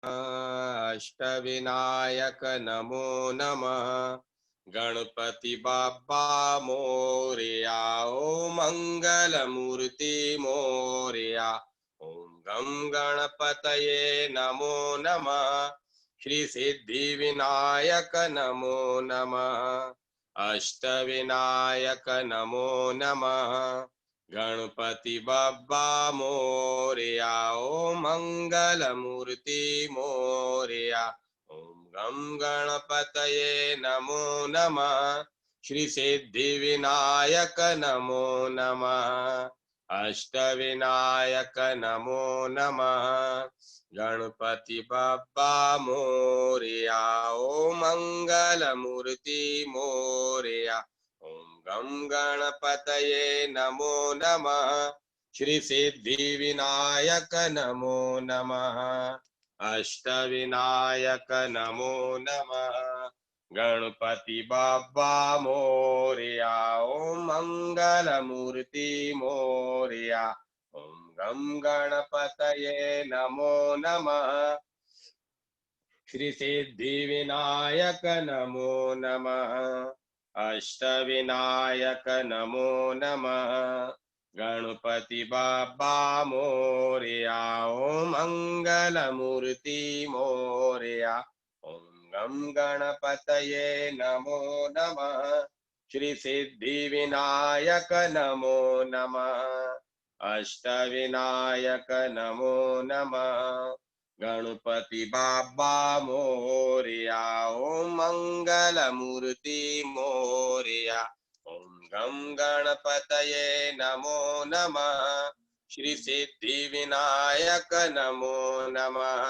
अष्टविनायक नमो नमः। गणपति बाप्पा मोरया। ओम मंगल मूर्ति मोरया। ओम गम गणपतये नमो नमः। श्री सिद्धि विनायक नमो नमः। अष्टविनायक नमो नमः। गणपति बप्पा मोरया। ओम मंगल मूर्ति मोरया। ओम गम गणपतये नमो नमः। श्री सिद्धि विनायक नमो नमः। अष्टविनायक नमो नमः। गणपति बप्पा मोरया। ओम मंगल मूर्ति मोरया। ओम गम गणपतये नमो नमः। श्री सिद्धि विनायक नमो नमः। अष्टविनायक नमो नमः। गणपति बाप्पा मोरया। ओम मंगल मूर्ति मोरया। ओम गम गणपतये नमो नमः। श्री सिद्धि विनायक नमो नमः। अष्टविनायक नमो नमः। गणपति बाप्पा मोरया। ओम मंगल मूर्ति मोरया। ओम गम गणपतये नमो नमः। श्री सिद्धि विनायक नमो नमः। अष्टविनायक नमो नमः। गणपति बाप्पा मोरया। ओम मंगल मूर्ति मोरया। ओम गम गणपतये नमो नमः। श्री सिद्धि विनायक नमो नमः।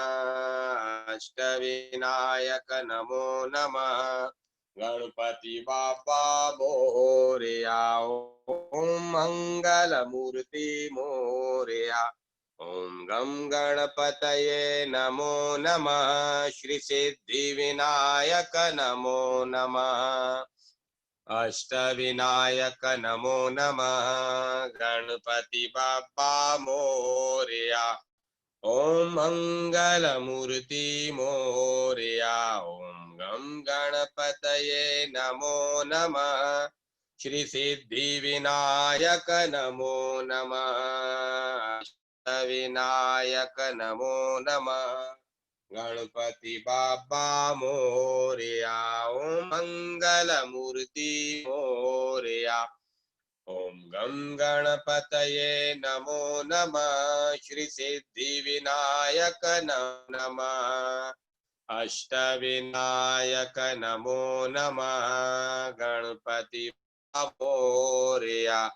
अष्टविनायक नमो नमः। गणपति बाप्पा मोरया। ओम मंगल मूर्ति मोरया। ओम गम गणपतये नमो नमः। श्री सिद्धि विनायक नमो नमः। अष्टविनायक नमो नमः। गणपति बाप्पा मोरया। ओम मंगल मूर्ति मोरया। ओम गम गणपतये नमो नमः। श्री सिद्धि विनायक नमो नमः। विनायक नमो नमः। गणपति बाप्पा मोरया। ओम मंगल मूर्ति मोरया। ओम गम गणपतये नमो नमः। श्री सिद्धि विनायक नमो नमः। अष्टविनायक नमो नमः। गणपति मोरया।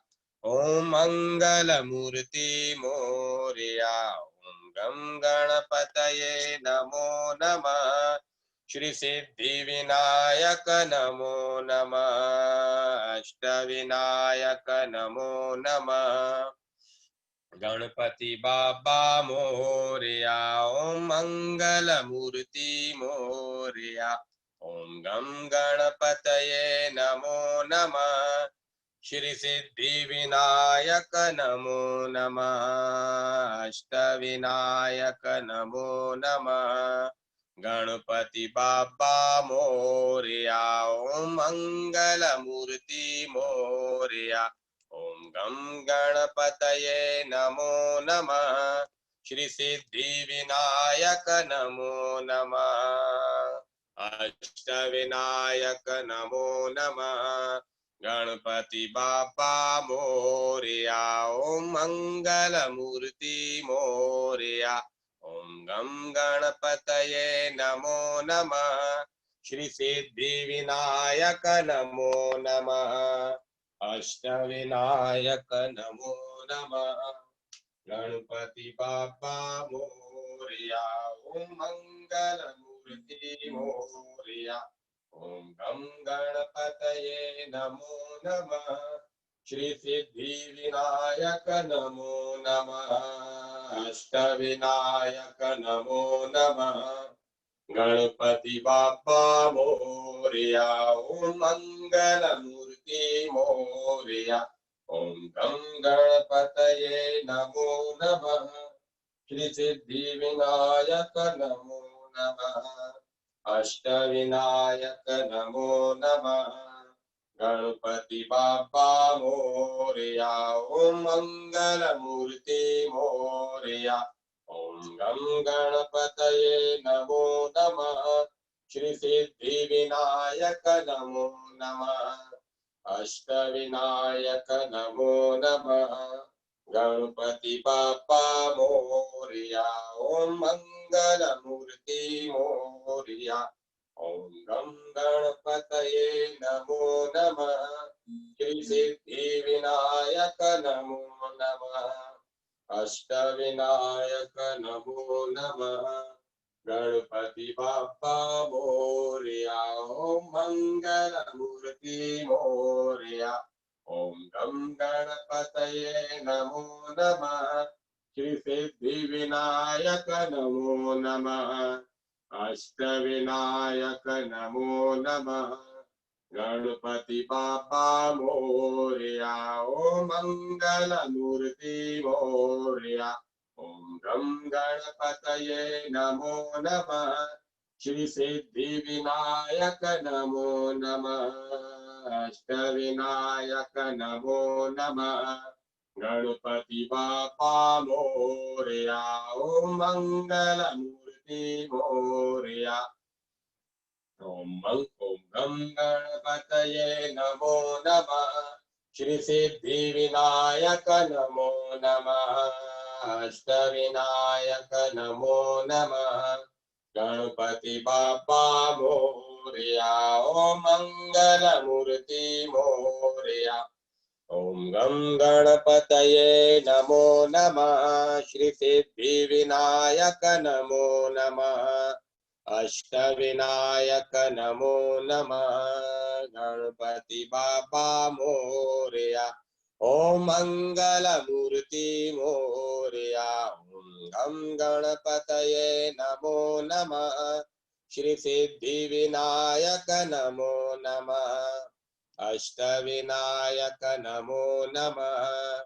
ओम मंगल मूर्ति मोरया। ओम गम गणपतये नमो नमः। श्री सिद्धि विनायक नमो नमः। अष्टविनायक नमो नमः। गणपति बाप्पा मोरया। ओम मंगल मूर्ति मोरया। ओम गम गणपतये नमो नमः। श्री सिद्धि विनायक नमो नमः। अष्टविनायक नमो नमः। गणपति बाप्पा मोरया। ओम मंगल मूर्ति मोरया। ओम गम गणपतये नमो नमः। श्री सिद्धि विनायक नमो नमः। अष्टविनायक नमो नमः। गणपति बाप्पा मोरया। ओम मंगल मूर्ति मोरया। ओम गम गणपतये नमो नमः। श्री सिद्धि विनायक नमो नमः। अष्टविनायक नमो नमः। गणपति बाप्पा मोरया। ओम मंगल मूर्ति मोरया। ओम गम गणपतये नमो नमः। श्री सिद्धि विनायक नमो नमः। अष्टविनायक नमो नमः। गणपति बाप्पा मोरया। ओम मंगल मूर्ति मोरया। ओम गम गणपतये नमो नमः। श्री सिद्धि विनायक नमो नमः। अष्ट विनायक नमो नमः। गणपति बाप्पा मोरया। ओम मंगल मूर्ति मोरया। ओम गम गणपतये नमो नमः। श्री सिद्धि विनायक नमो नमः। अष्ट विनायक नमो नमः। गणपति बाप्पा मोरया। ओम मंगल मूर्ति मोरया। ओम गम गणपतये नमो नमः। श्री सिद्धि विनायक नमो नमः। अष्ट विनायक नमो नमः। गणपति बाप्पा मोरया। ओम मंगल मूर्ति मोरया। ओम गम गणपतये नमो नमः। श्री सिद्धि विनायक नमो नमः। अष्ट विनायक नमो नमः। गणपति बाप्पा मोरया। ओम मंगल मूर्ति मोरया। ओम गम गणपतये नमो नमः। श्री सिद्धि विनायक नमो नमः। अष्ट विनायक नमो नमः। गणपति बाप्पा मोरया। ओम मंगल मूर्ति मोरया। ओम गम गणपतये नमो नमः। श्री सिद्धि विनायक नमो नमः। अष्ट विनायक नमो नमः। गणपति बाप्पा मोरया। ओम मंगल मूर्ति मोरया। ओम गम गणपतये नमो नमः। श्री सिद्धि विनायक नमो नमः। अष्ट विनायक नमो नमः। गणपति बाप्पा मोरया। ओम मंगल मूर्ति मोरया। ओम गम गणपतये नमो नमः। श्री सिद्धि विनायक नमो नमः। अष्ट विनायक नमो नमः।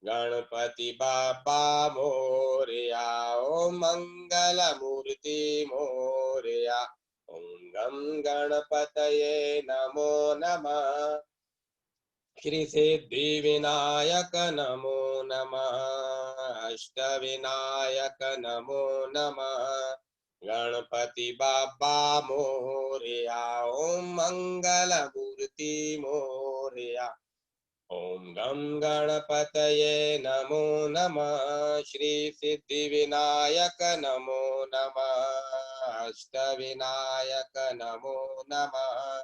गणपति बाप्पा मोरया। ओम मंगल मूर्ति मोरया। ओम गम गणपतये नमो नमः। श्री सिद्धि विनायक नमो नमः। अष्ट विनायक नमो नमः। गणपति बाप्पा मोरया। ओम मंगल मूर्ति मोरया। ओम गम गणपतये नमो नमः। श्री सिद्धि विनायक नमो नमः। अष्ट विनायक नमो नमः।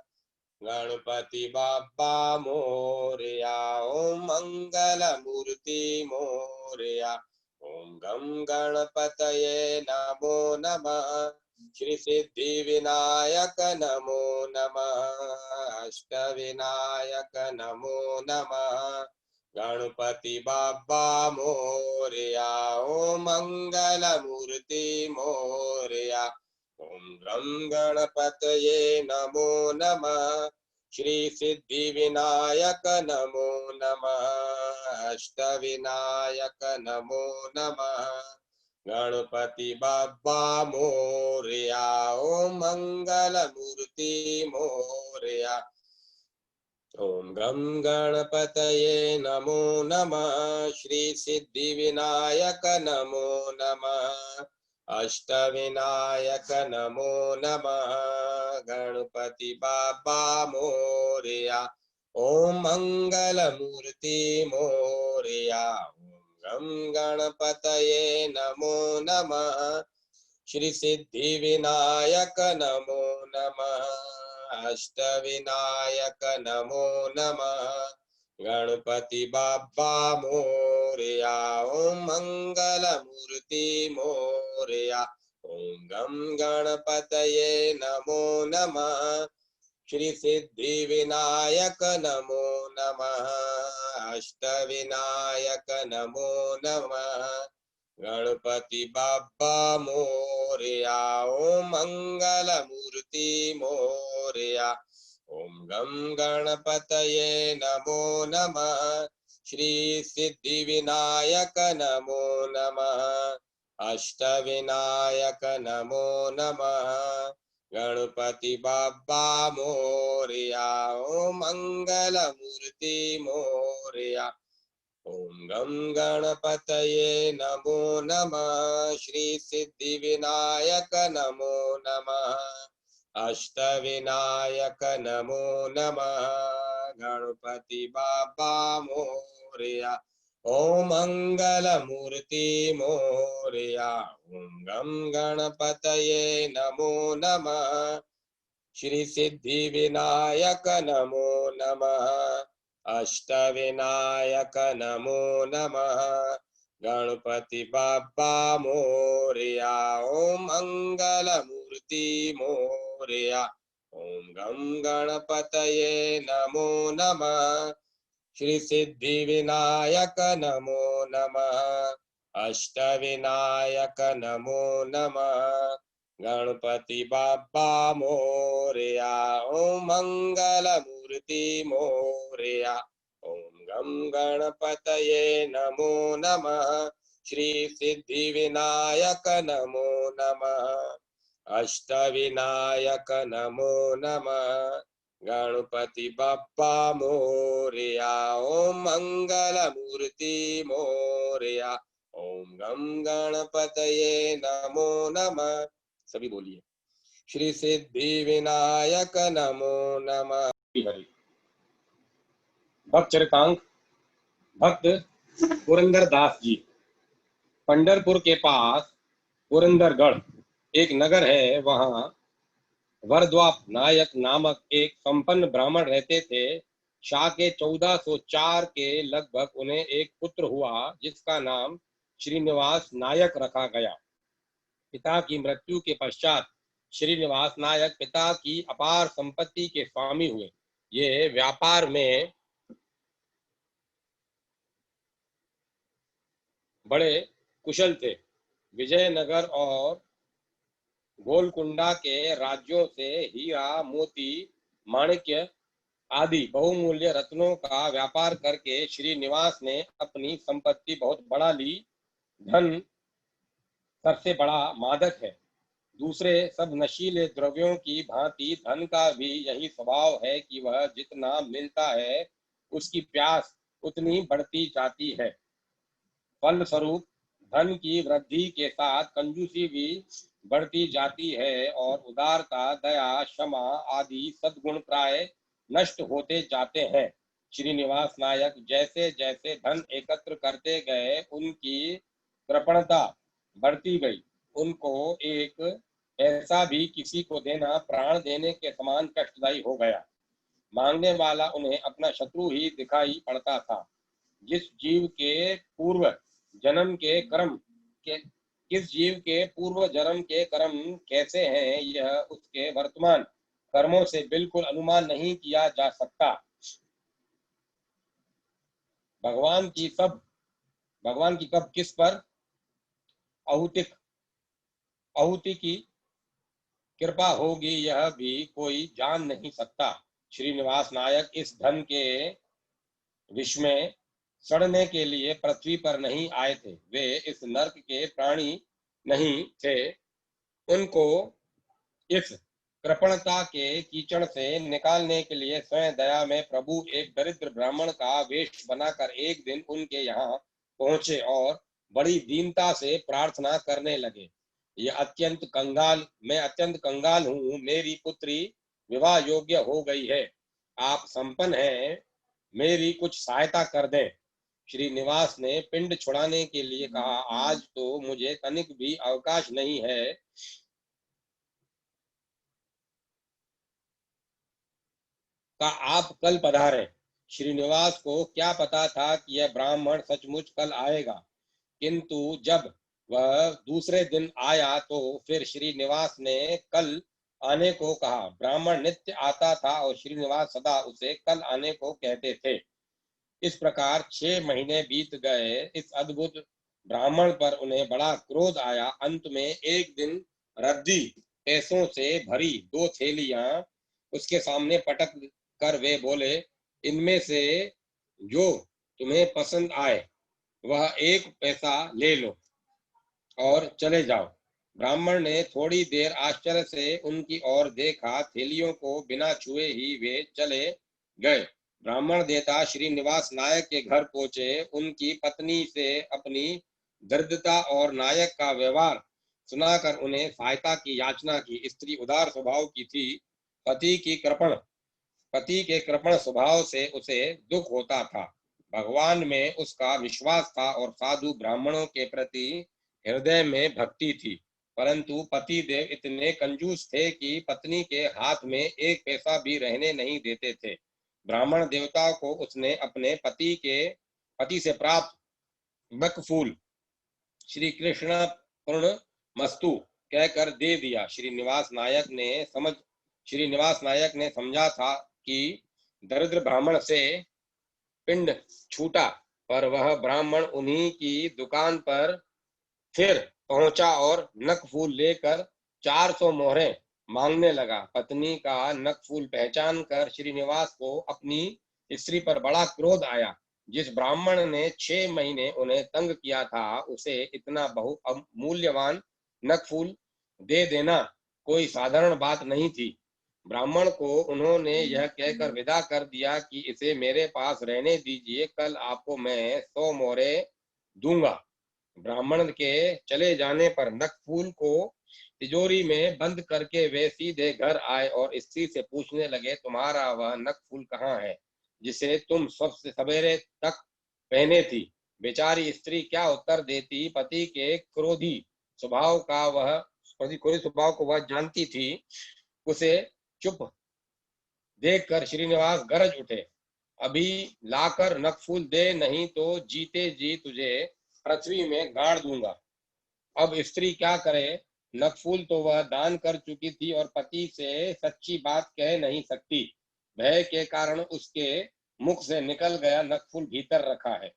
गणपति बाप्पा मोरया। ओम मंगल मूर्ति मोरया। ओम गम गणपतये नमो नमः। श्री सिद्धि विनायक नमो नमः। अष्ट विनायक नमो नमः। गणपति बाप्पा मोरया। ओम मंगल मूर्ति मोरया। ओम गम गणपतये नमो नमः। श्री सिद्धि विनायक नमो नमः। अष्ट विनायक नमो नमः। गणपति बाप्पा मोरया। ओम मंगल मूर्ति मोरया। ओम गम गणपतये नमो नमः। श्री सिद्धि विनायक नमो नमः। अष्ट विनायक नमो नमः। गणपति बाप्पा मोरया। ओम मंगल मूर्ति मोरया। ओम गम गणपतये नमो नमः। श्री सिद्धि विनायक नमो नमः। अष्ट विनायक नमो नमः। गणपति बाप्पा मोरया। ओम मंगल मूर्ति मोरया। ओम गम गणपतये नमो नमः। श्री सिद्धि विनायक नमो नमः। अष्ट विनायक नमो नमः। गणपति बाप्पा मोरया। ओम मंगल मूर्ति मोरया। ओम गम गणपतये नमो नमः। श्री सिद्धि विनायक नमो नमः। अष्टविनायक नमो नमः। गणपति बाप्पा मोरया। ओम मंगल मूर्ति मोरया। ओम गम गणपतये नमो नमः। श्री सिद्धि विनायक नमो नमः। अष्टविनायक नमो नमः। गणपति बाप्पा मोरया। ओम मंगल मूर्ति मोरया। ओम गम गणपतये नमो नमः। श्री सिद्धि विनायक नमो नमः। अष्टविनायक नमो नमः। गणपति बाप्पा मोरया। ओम मंगल मूर्ति मोरया। ओम गम गणपतये नमो नमः। श्री सिद्धि विनायक नमो नमः। अष्टविनायक नमो नमः। गणपति बाप्पा मोरया। ओम मंगल मूर्ति मोरया। ओम गम गणपतये नमो नमः। श्री सिद्धि विनायक नमो नमः। अष्टविनायक नमो नमः। गणपति बाप्पा मोरया। ओम मंगल मूर्ति मोरया। ओम गम गणपतये नमो नमः। सभी बोलिए। श्री सिद्धि विनायक नमो नमः। हरि। भक्त चरितांक भक्त पुरंदर दास जी। पंढरपुर के पास पुरंदरगढ़ एक नगर है। वहां वरद्वाप नायक नामक एक संपन्न ब्राह्मण रहते थे। शाह के 1404 के लगभग उन्हें एक पुत्र हुआ जिसका नाम श्रीनिवास नायक रखा गया। पिता की मृत्यु के पश्चात श्रीनिवास नायक पिता की अपार संपत्ति के स्वामी हुए। ये व्यापार में बड़े कुशल थे। विजयनगर और गोलकुंडा के राज्यों से हीरा, मोती, माणिक्य आदि बहुमूल्य रत्नों का व्यापार करके श्रीनिवास ने अपनी संपत्ति बहुत बढ़ा ली। धन सबसे बड़ा मादक है। दूसरे सब नशीले द्रव्यों की भांति धन का भी यही स्वभाव है कि वह जितना मिलता है उसकी प्यास उतनी बढ़ती जाती है। फलस्वरूप धन की वृद्धि के साथ कंजूसी भी बढ़ती जाती है और उदारता, दया, क्षमा आदि सद्गुण प्राय नष्ट होते जाते हैं। श्रीनिवास नायक जैसे जैसे धन एकत्र करते गए उनकी कृपणता बढ़ती गई। उनको एक ऐसा भी किसी को देना प्राण देने के समान कष्टदायी हो गया। मांगने वाला उन्हें अपना शत्रु ही दिखाई पड़ता था। जिस जीव के पूर्व जन्म के कर्म के किस जीव के पूर्व जन्म के कर्म कैसे हैं यह उसके वर्तमान कर्मों से बिल्कुल अनुमान नहीं किया जा सकता। भगवान की कब किस पर आहुति की कृपा होगी यह भी कोई जान नहीं सकता। श्रीनिवास नायक इस धन के विष में सड़ने के लिए पृथ्वी पर नहीं आए थे। वे इस नरक के प्राणी नहीं थे। उनको इस कृपणता के कीचड़ से निकालने के लिए स्वयं दया में प्रभु एक दरिद्र ब्राह्मण का वेश बनाकर एक दिन उनके यहाँ पहुंचे और बड़ी दीनता से प्रार्थना करने लगे। मैं अत्यंत कंगाल हूँ। मेरी पुत्री विवाह योग्य हो गई है। आप संपन्न हैं, मेरी कुछ सहायता कर दें। श्रीनिवास ने पिंड छुड़ाने के लिए कहा, आज तो मुझे तनिक भी अवकाश नहीं है। का आप कल पधारें। श्रीनिवास को क्या पता था कि यह ब्राह्मण सचमुच कल आएगा, किंतु जब वह दूसरे दिन आया तो फिर श्रीनिवास ने कल आने को कहा। ब्राह्मण नित्य आता था और श्रीनिवास सदा उसे कल आने को कहते थे। इस प्रकार 6 महीने बीत गए। इस अद्भुत ब्राह्मण पर उन्हें बड़ा क्रोध आया। अंत में एक दिन रद्दी पैसों से भरी 2 थैलियां उसके सामने पटक कर वे बोले, इनमें से जो तुम्हें पसंद आए वह 1 पैसा ले लो। और चले जाओ। ब्राह्मण ने थोड़ी देर आश्चर्य से उनकी ओर देखा, थैलियों को बिना छुए ही वे चले गए। ब्राह्मण देवता श्रीनिवास नायक के घर पहुंचे। उनकी पत्नी से अपनी दरिद्रता और नायक का व्यवहार सुनाकर उन्हें सहायता की याचना की। स्त्री उदार स्वभाव की थी। पति की कृपण पति के कृपण स्वभाव से उसे दुख होता था। भगवान में उसका विश्वास था और साधु ब्राह्मणों के प्रति हृदय में भक्ति थी। परंतु पति देव इतने कंजूस थे कि पत्नी के हाथ में एक पैसा भी रहने नहीं देते थे। ब्राह्मण देवता को उसने अपने पति से प्राप्त बकफूल श्री कृष्ण पूर्ण मस्तु कहकर दे दिया। श्रीनिवास नायक ने समझा था कि दरिद्र ब्राह्मण से पिंड छूटा, पर वह ब्राह्मण उन्हीं की दुकान पर फिर पहुंचा और नकफूल लेकर 400 मोहरें मांगने लगा। पत्नी का नकफूल पहचान कर श्रीनिवास को अपनी स्त्री पर बड़ा क्रोध आया। जिस ब्राह्मण ने 6 महीने उन्हें तंग किया था, उसे इतना बहुमूल्यवान नकफूल दे देना कोई साधारण बात नहीं थी। ब्राह्मण को उन्होंने यह कहकर विदा कर दिया कि इसे मेरे पास रहने दीजिए, कल आपको मैं 100 मोहरें दूंगा। ब्राह्मण के चले जाने पर नकफूल को तिजोरी में बंद करके वे सीधे घर आए और स्त्री से पूछने लगे, तुम्हारा वह नकफूल कहाँ है जिसे तुम सबसे सवेरे तक पहने थी? बेचारी स्त्री क्या उत्तर देती? पति क्रोधी स्वभाव को वह जानती थी। उसे चुप देखकर श्रीनिवास गरज उठे, अभी लाकर नकफूल दे, नहीं तो जीते जी तुझे पृथ्वी में गाड़ दूंगा। अब स्त्री क्या करे? नकफूल तो वह दान कर चुकी थी और पति से सच्ची बात कह नहीं सकती। भय के कारण उसके मुख से निकल गया, नकफूल भीतर रखा है।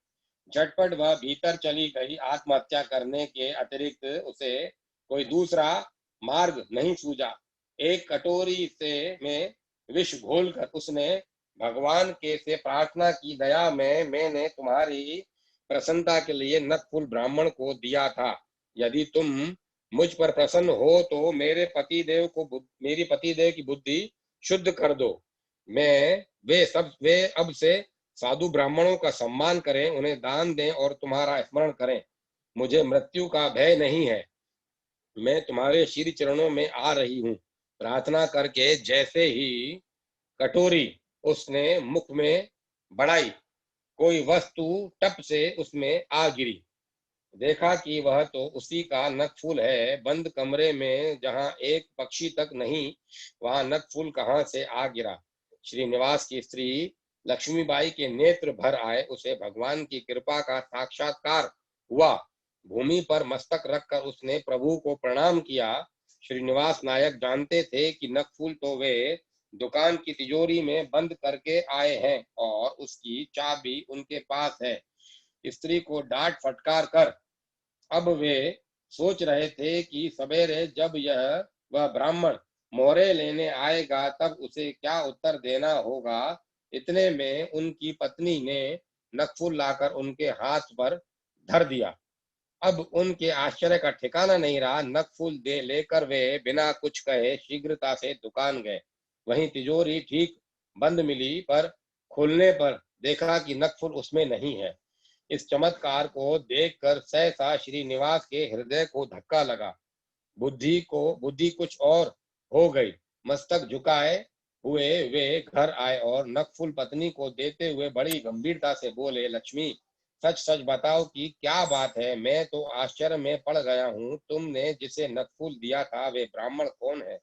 झटपट वह भीतर चली गई। आत्महत्या करने के अतिरिक्त उसे कोई दूसरा मार्ग नहीं सूझा। एक कटोरी से में विष घोलकर उसने भगवान के से प्रार्थना की, दया में मैंने तुम्हारी प्रसन्नता के लिए नकफूल ब्राह्मण को दिया था। यदि तुम मुझ पर प्रसन्न हो तो मेरी पतिदेव की बुद्धि शुद्ध कर दो। वे अब से साधु ब्राह्मणों का सम्मान करें, उन्हें दान दें और तुम्हारा स्मरण करें। मुझे मृत्यु का भय नहीं है। मैं तुम्हारे श्री चरणों में आ रही हूँ। प्रार्थना करके जैसे ही कटोरी उसने मुख में बढ़ाई, कोई वस्तु टप से उसमें आ गिरी। देखा कि वह तो उसी का नकफूल है। बंद कमरे में जहां एक पक्षी तक नहीं, वहां नकफूल कहां से आ गिरा? श्रीनिवास की स्त्री लक्ष्मीबाई के नेत्र भर आए। उसे भगवान की कृपा का साक्षात्कार हुआ। भूमि पर मस्तक रखकर उसने प्रभु को प्रणाम किया। श्रीनिवास नायक जानते थे कि नकफूल तो वे दुकान की तिजोरी में बंद करके आए हैं और उसकी चाबी उनके पास है। स्त्री को डांट फटकार कर अब वे सोच रहे थे कि सवेरे जब वह ब्राह्मण मोहरे लेने आएगा तब उसे क्या उत्तर देना होगा। इतने में उनकी पत्नी ने नकफूल लाकर उनके हाथ पर धर दिया। अब उनके आश्चर्य का ठिकाना नहीं रहा। नकफूल दे लेकर वे बिना कुछ कहे शीघ्रता से दुकान गए। वहीं तिजोरी ठीक बंद मिली, पर खोलने पर देखा कि नकफूल उसमें नहीं है। इस चमत्कार को देखकर सहसा श्रीनिवास के हृदय को धक्का लगा। बुद्धि कुछ और हो गई। मस्तक झुकाए हुए वे घर आए और नकफूल पत्नी को देते हुए बड़ी गंभीरता से बोले, लक्ष्मी, सच सच बताओ कि क्या बात है? मैं तो आश्चर्य में पड़ गया हूँ। तुमने जिसे नकफूल दिया था वे ब्राह्मण कौन है?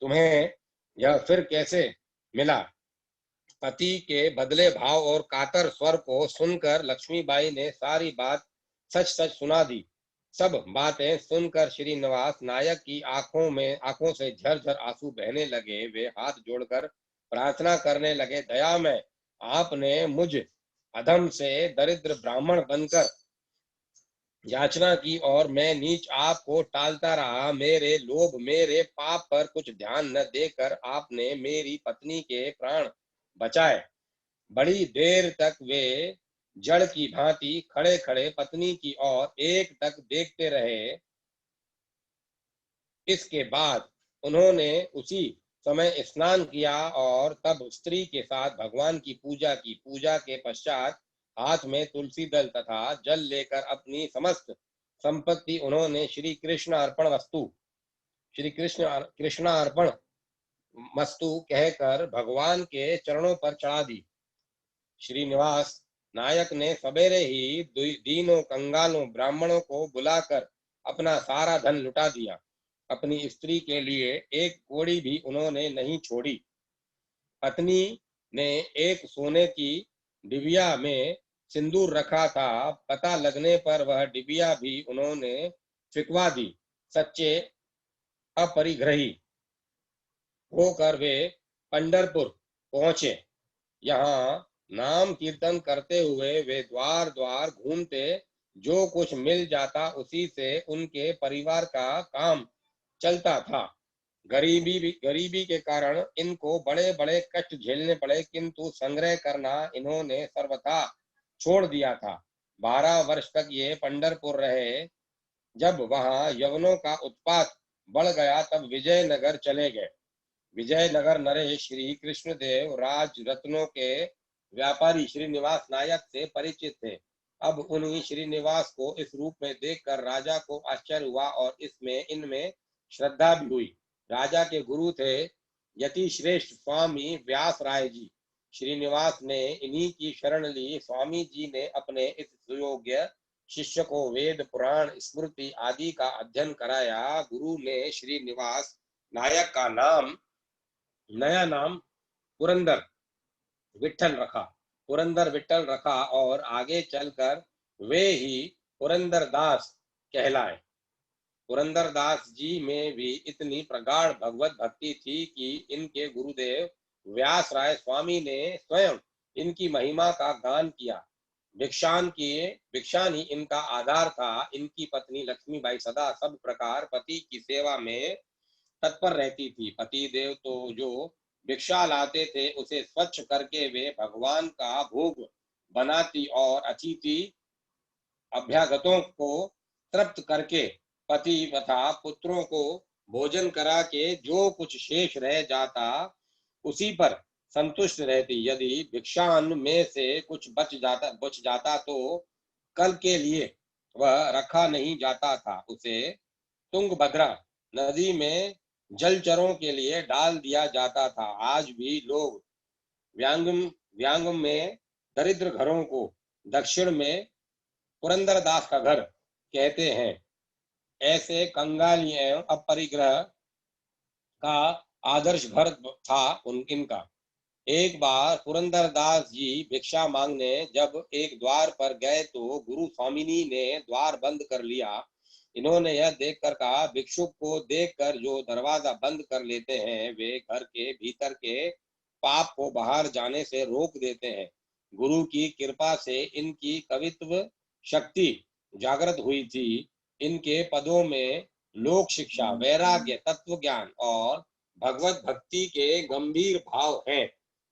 तुम्हें यह फिर कैसे मिला? पति के बदले भाव और कातर स्वर को सुनकर लक्ष्मीबाई ने सारी बात सच सच सुना दी। सब बातें सुनकर श्रीनिवास नायक की आंखों से झरझर आंसू बहने लगे। वे हाथ जोड़कर प्रार्थना करने लगे, दया में आपने मुझ अधम से दरिद्र ब्राह्मण बनकर याचना की और मैं नीच आपको टालता रहा। मेरे लोभ, मेरे पाप पर कुछ ध्यान न देकर आपने मेरी पत्नी के प्राण बचाए। बड़ी देर तक वे जड़ की भांति खड़े खड़े पत्नी की ओर एक टक देखते रहे। इसके बाद उन्होंने उसी समय स्नान किया और तब स्त्री के साथ भगवान की पूजा की। पूजा के पश्चात हाथ में तुलसी दल तथा जल लेकर अपनी समस्त संपत्ति उन्होंने श्री कृष्ण अर्पण वस्तु श्री कृष्णार्पण मस्तु कहकर भगवान के चरणों पर चढ़ा दी। श्रीनिवास नायक ने सवेरे ही दीनों कंगालों ब्राह्मणों को बुलाकर अपना सारा धन लुटा दिया। अपनी स्त्री के लिए एक कौड़ी भी उन्होंने नहीं छोड़ी। पत्नी ने एक सोने की डिबिया में सिंदूर रखा था। पता लगने पर वह डिबिया भी उन्होंने फिकवा दी। सच्चे अपरिग्रही होकर वे पंढरपुर पहुंचे। यहाँ नाम कीर्तन करते हुए वे द्वार द्वार घूमते। जो कुछ मिल जाता उसी से उनके परिवार का काम चलता था। गरीबी के कारण इनको बड़े बड़े कष्ट झेलने पड़े, किंतु संग्रह करना इन्होंने सर्वथा छोड़ दिया था। 12 वर्ष तक ये पंढरपुर रहे। जब वहां यवनों का उत्पात बढ़ गया तब विजयनगर चले गए। विजयनगर नरेश श्री कृष्णदेव राज रत्नों के व्यापारी श्रीनिवास नायक से परिचित थे। अब उन्हीं श्रीनिवास को इस रूप में देखकर राजा को आश्चर्य हुआ और इनमें श्रद्धा भी हुई। राजा के गुरु थे यति श्रेष्ठ स्वामी व्यास राय जी। श्रीनिवास ने इन्हीं की शरण ली। स्वामी जी ने अपने इस सुयोग्य शिष्य को वेद पुराण स्मृति आदि का अध्ययन कराया। गुरु ने श्रीनिवास नायक का नया नाम पुरंदर विठल रखा और आगे चलकर वे ही पुरंदर दास कहलाए। पुरंदर दास जी में भी इतनी प्रगाढ़ भगवत भक्ति थी कि इनके गुरुदेव व्यास राय स्वामी ने स्वयं इनकी महिमा का गान किया। भिक्षान ही इनका आधार था। इनकी पत्नी लक्ष्मीबाई सदा सब प्रकार पति की सेवा में तत्पर रहती थी। पति देव तो जो भिक्षा लाते थे उसे स्वच्छ करके वे भगवान का भोग बनाती और अतिथि अभ्यागतों को तृप्त करके पति तथा पुत्रों को भोजन करा के जो कुछ शेष रह जाता उसी पर संतुष्ट रहती। यदि भिक्षान्न में से कुछ बच जाता तो कल के लिए वह रखा नहीं जाता था। उसे तुंगभद्रा नदी में जलचरों के लिए डाल दिया जाता था। आज भी लोग व्यांगम में दरिद्र घरों को दक्षिण में पुरंदरदास का घर कहते हैं। ऐसे कंगाली एवं अपरिग्रह का आदर्श घर था इनका। एक बार पुरंदरदास जी भिक्षा मांगने जब एक द्वार पर गए तो गुरु स्वामिनी ने द्वार बंद कर लिया। इन्होंने यह देखकर कहा, भिक्षुक को देखकर जो दरवाजा बंद कर लेते हैं वे घर के भीतर के पाप को बाहर जाने से रोक देते हैं। गुरु की कृपा से इनकी कवित्व शक्ति जागृत हुई थी। इनके पदों में लोक शिक्षा, वैराग्य, तत्व ज्ञान और भगवत भक्ति के गंभीर भाव हैं।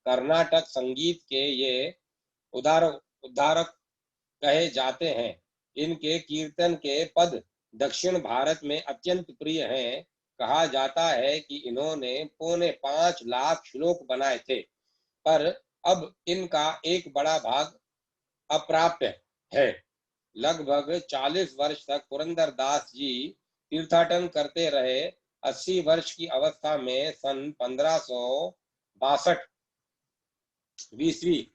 कर्नाटक संगीत के ये उद्धारक कहे जाते हैं। इनके कीर्तन के पद दक्षिण भारत में अत्यंत प्रिय हैं। कहा जाता है कि इन्होंने 4.25 लाख श्लोक बनाए थे, पर अब इनका एक बड़ा भाग अप्राप्य है। लगभग 40 वर्ष तक पुरंदरदास जी तीर्थाटन करते रहे। 80 वर्ष की अवस्था में सन 1562 ईस्वी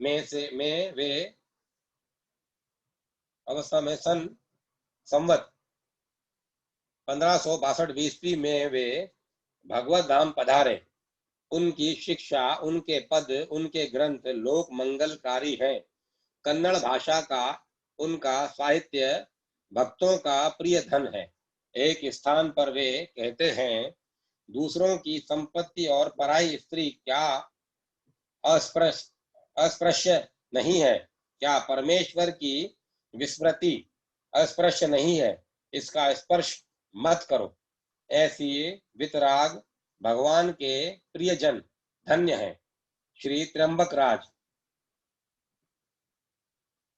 में वे अवस्था में संवत 1562 ईस्वी में वे भगवत धाम पधारे। उनकी शिक्षा, उनके पद, उनके ग्रंथ लोक मंगलकारी हैं। कन्नड़ भाषा का उनका साहित्य भक्तों का प्रिय धन है। एक स्थान पर वे कहते हैं, दूसरों की संपत्ति और पराई स्त्री क्या अस्पृश्य नहीं है? क्या परमेश्वर की विस्मृति अस्पृश्य नहीं है? इसका स्पर्श मत करो। ऐसी वितराग भगवान के प्रियजन धन्य हैं। श्री त्र्यंबक राज।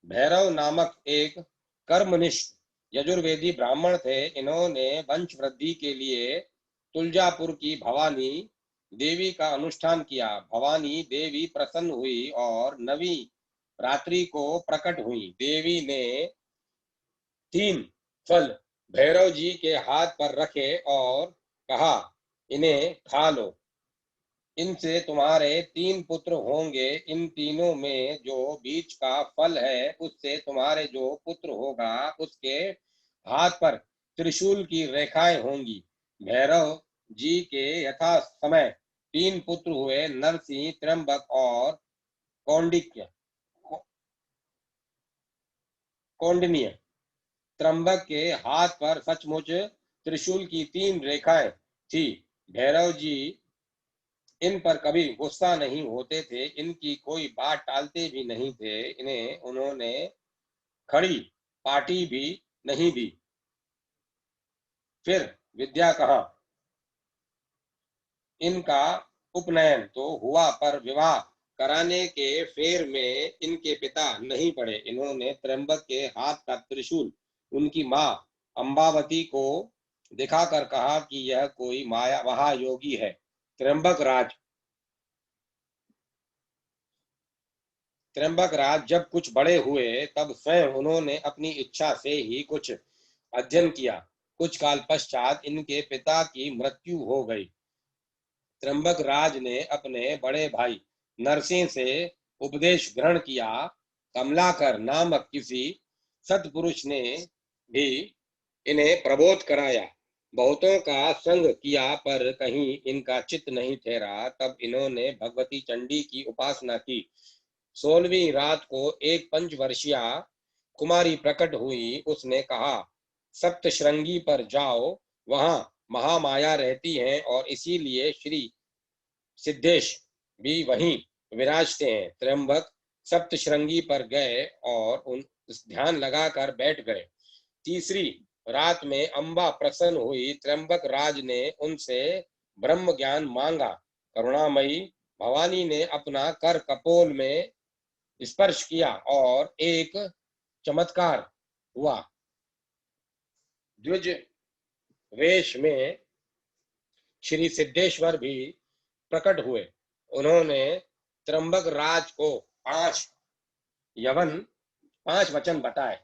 भैरव नामक एक कर्मनिष्ठ यजुर्वेदी ब्राह्मण थे। इन्होंने वंश वृद्धि के लिए तुलजापुर की भवानी देवी का अनुष्ठान किया। भवानी देवी प्रसन्न हुई और नवी रात्रि को प्रकट हुई। देवी ने 3 फल भैरव जी के हाथ पर रखे और कहा, इन्हें खा लो। इनसे तुम्हारे 3 पुत्र होंगे। इन तीनों में जो बीच का फल है, उससे तुम्हारे जो पुत्र होगा, उसके हाथ पर त्रिशूल की रेखाएं होंगी। भैरव जी के यथा समय 3 पुत्र हुए, नरसिंह, त्र्यंबक और कौंडिन्य। त्र्यंबक के हाथ पर सचमुच त्रिशूल की 3 रेखाएं थी। भैरव जी इन पर कभी गुस्सा नहीं होते थे, इनकी कोई बात टालते भी नहीं थे। इन्हें उन्होंने खड़ी पार्टी भी नहीं दी। फिर विद्या कहाँ? इनका उपनयन तो हुआ, पर विवाह कराने के फेर में इनके पिता नहीं पड़े। इन्होंने त्र्यंबक के हाथ का त्रिशूल उनकी माँ अंबावती को दिखाकर कहा कि यह कोई माया महायोगी है। त्र्यंबक राज। त्र्यंबक राज जब कुछ बड़े हुए, तब स्वयं उन्होंने अपनी इच्छा से ही कुछ अध्ययन किया। कुछ काल पश्चात इनके पिता की मृत्यु हो गई। त्र्यंबक राज ने अपने बड़े भाई नरसिंह से उपदेश ग्रहण किया। कमलाकर नामक किसी सत्पुरुष ने भी इन्हें प्रबोध कराया। बहुतों का संग किया, पर कहीं इनका चित्त नहीं ठहरा। तब इन्होंने भगवती चंडी की उपासना की। 16वीं रात को एक पंचवर्षीया कुमारी प्रकट हुई। उसने कहा, सप्तशृंगी पर जाओ, वहां महामाया रहती हैं और इसीलिए श्री सिद्धेश भी वहीं विराजते हैं। त्र्यंबक सप्तशृंगी पर गए और उन ध्यान लगाकर बैठ गए। तीसरी रात में अम्बा प्रसन्न हुई। त्र्यंबक राज ने उनसे ब्रह्म ज्ञान मांगा। करुणामयी भवानी ने अपना कर कपोल में स्पर्श किया और एक चमत्कार हुआ। द्विज वेश में श्री सिद्धेश्वर भी प्रकट हुए। उन्होंने त्र्यंबक राज को 5 वचन बताए।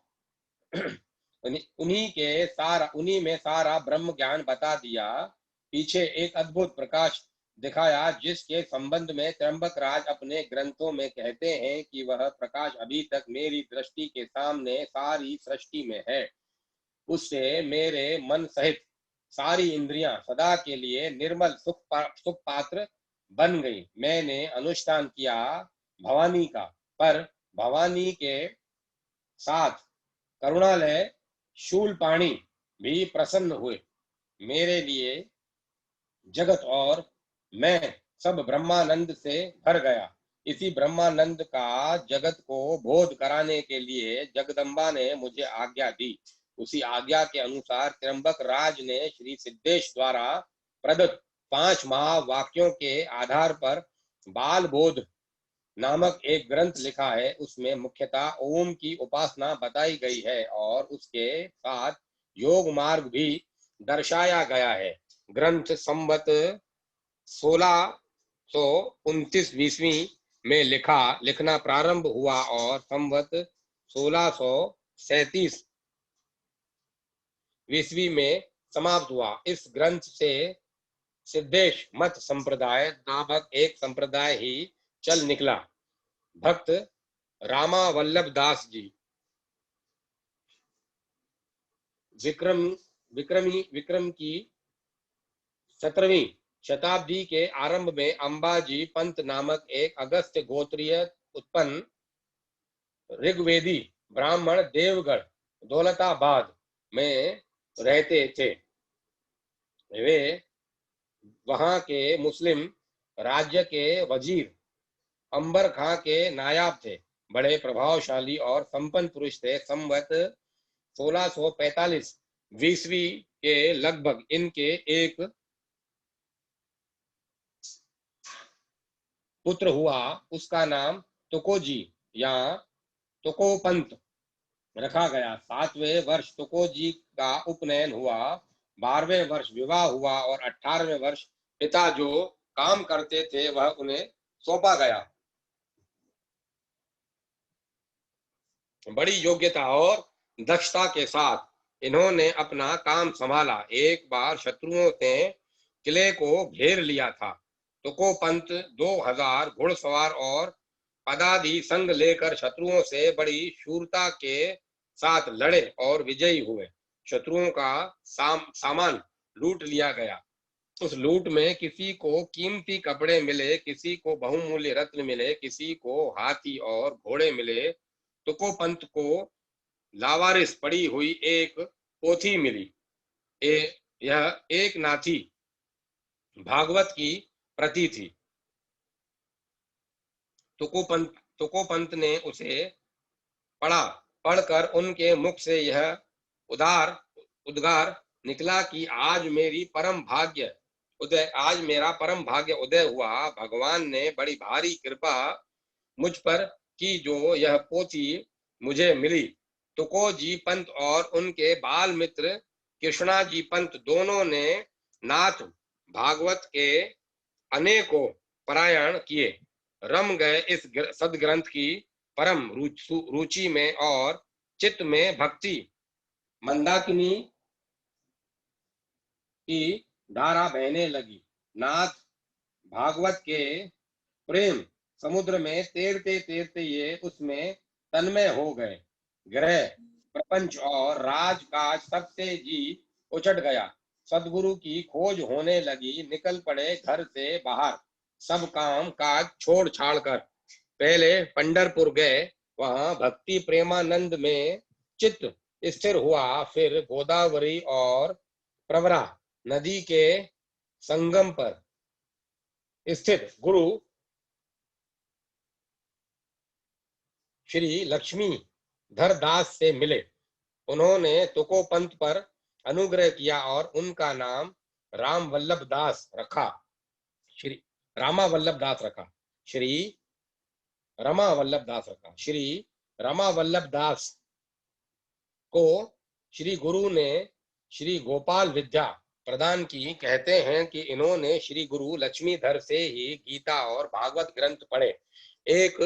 उन्हीं में सारा ब्रह्म ज्ञान बता दिया। पीछे एक अद्भुत प्रकाश दिखाया, जिसके संबंध में त्र्यंबक राज अपने ग्रंथों में कहते हैं कि वह प्रकाश अभी तक मेरी दृष्टि के सामने सारी सृष्टि में है। उससे मेरे मन सहित सारी इंद्रियां सदा के लिए निर्मल सुख पात्र बन गई। मैंने अनुष्ठान किया भवानी का, पर भवानी के साथ करुणालय शूलपाणी भी प्रसन्न हुए। मेरे लिए जगत और मैं सब ब्रह्मानंद से भर गया। इसी ब्रह्मानंद का जगत को बोध कराने के लिए जगदम्बा ने मुझे आज्ञा दी। उसी आज्ञा के अनुसार त्र्यंबक राज ने श्री सिद्धेश द्वारा प्रदत्त 5 महावाक्यों के आधार पर बाल बोध नामक एक ग्रंथ लिखा है। उसमें मुख्यतः ओम की उपासना बताई गई है और उसके साथ योग मार्ग भी दर्शाया गया है। ग्रंथ संवत 1629 ईस्वी में लिखना प्रारंभ हुआ और संवत 1637 ईस्वी में समाप्त हुआ। इस ग्रंथ से सिद्धेश मत संप्रदाय नामक एक संप्रदाय ही चल निकला। भक्त रामा वल्लभ दास जी विक्रम की 17वीं शताब्दी के आरंभ में अंबाजी पंत नामक एक अगस्त्य गोत्रीय उत्पन्न ऋग्वेदी ब्राह्मण देवगढ़ दौलताबाद में रहते थे। वे वहां के मुस्लिम राज्य के वजीर अंबर खां के नायाब थे। बड़े प्रभावशाली और संपन्न पुरुष थे। संवत 1645 ईस्वी के लगभग इनके एक पुत्र हुआ, उसका नाम तुकोजी या तुकोपंत रखा गया। 7वें वर्ष तुकोजी का उपनयन हुआ, 12वें वर्ष विवाह हुआ और 18वें वर्ष पिता जो काम करते थे वह उन्हें सौंपा गया। बड़ी योग्यता और दक्षता के साथ इन्होंने अपना काम संभाला। एक बार शत्रुओं ने किले को घेर लिया था। तुकोपंत 2000 घुड़सवार और पदाति संग लेकर शत्रुओं से बड़ी शूरता के साथ लड़े और विजयी हुए। शत्रुओं का सामान लूट लिया गया। उस लूट में किसी को कीमती कपड़े मिले, किसी को बहुमूल्य रत्न मिले, किसी को हाथी और घोड़े मिले। तुकोपंत को लावारिस पड़ी हुई एक पोथी मिली। यह एक नाथी भागवत की प्रति थी। तुकोपंत ने उसे पढ़ा। पढ़कर उनके मुख से यह उद्गार निकला कि आज मेरा परम भाग्य उदय हुआ। भगवान ने बड़ी भारी कृपा मुझ पर की जो यह पोथी मुझे मिली। तुकोजी पंत और उनके बाल मित्र कृष्णाजी पंत दोनों ने नाथ भागवत के अनेकों पारायण किए, रम गए इस सदग्रंथ की परम रुचि में और चित्त में भक्ति मंदाकिनी की धारा बहने लगी। नाथ भागवत के प्रेम समुद्र में तैरते तैरते ये उसमें तन्मय हो गए। ग्रह प्रपंच और राजकाज सबसे जी उचट गया। सदगुरु की खोज होने लगी। निकल पड़े घर से बाहर, सब काम काज छोड़ छाड़ कर। पहले पंढरपुर गए, वहां भक्ति प्रेमानंद में चित्त स्थिर हुआ। फिर गोदावरी और प्रवरा नदी के संगम पर स्थित गुरु श्री लक्ष्मीधर दास से मिले। उन्होंने तुकोपंत पर अनुग्रह किया और उनका नाम राम वल्लभ दास रखा। श्री रामा वल्लभ दास रखा। श्री रमा वल्लभ दास रखा। श्री रमा वल्लभ दास को श्री गुरु ने श्री गोपाल विद्या प्रदान की। कहते हैं कि इन्होंने श्री गुरु लक्ष्मीधर से ही गीता और भागवत ग्रंथ पढ़े। एक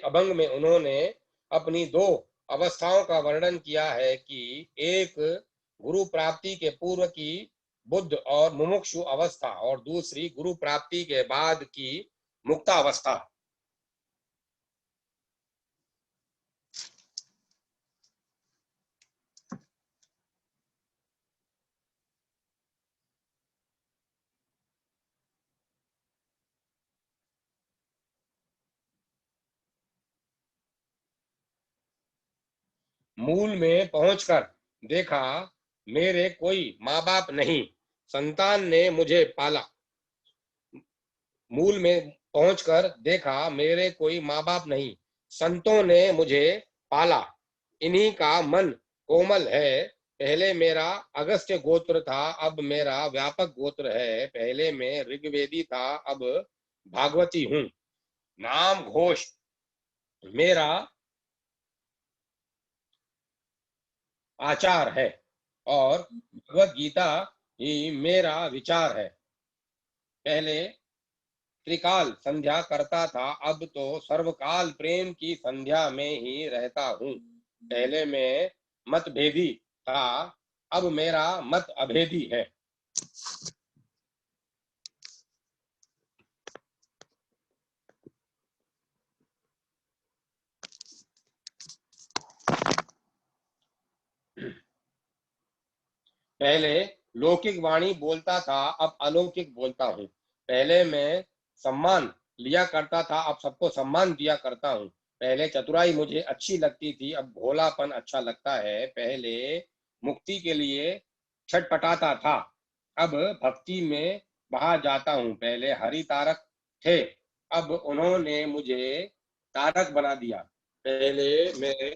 अभंग में उन्होंने अपनी दो अवस्थाओं का वर्णन किया है कि एक गुरु प्राप्ति के पूर्व की बुद्ध और मुमुक्षु अवस्था और दूसरी गुरु प्राप्ति के बाद की मुक्तावस्था। मूल में पहुंचकर देखा मेरे कोई माँ बाप नहीं, संतान ने मुझे पाला। मूल में पहुंचकर देखा मेरे कोई माँ बाप नहीं, संतों ने मुझे पाला। इन्हीं का मन कोमल है। पहले मेरा अगस्त्य गोत्र था, अब मेरा व्यापक गोत्र है। पहले मैं ऋग्वेदी था, अब भागवती हूँ। नाम घोष मेरा आचार है और भगवत गीता ही मेरा विचार है। पहले त्रिकाल संध्या करता था, अब तो सर्वकाल प्रेम की संध्या में ही रहता हूँ। पहले मैं मतभेदी था, अब मेरा मत अभेदी है। पहले लौकिक वाणी बोलता था, अब अलौकिक बोलता हूँ। पहले मैं सम्मान लिया करता था, अब सबको सम्मान दिया करता हूँ। पहले चतुराई मुझे अच्छी लगती थी, अब भोलापन अच्छा लगता है। पहले मुक्ति के लिए छटपटाता था, अब भक्ति में बहा जाता हूँ। पहले हरि तारक थे, अब उन्होंने मुझे तारक बना दिया। पहले मैं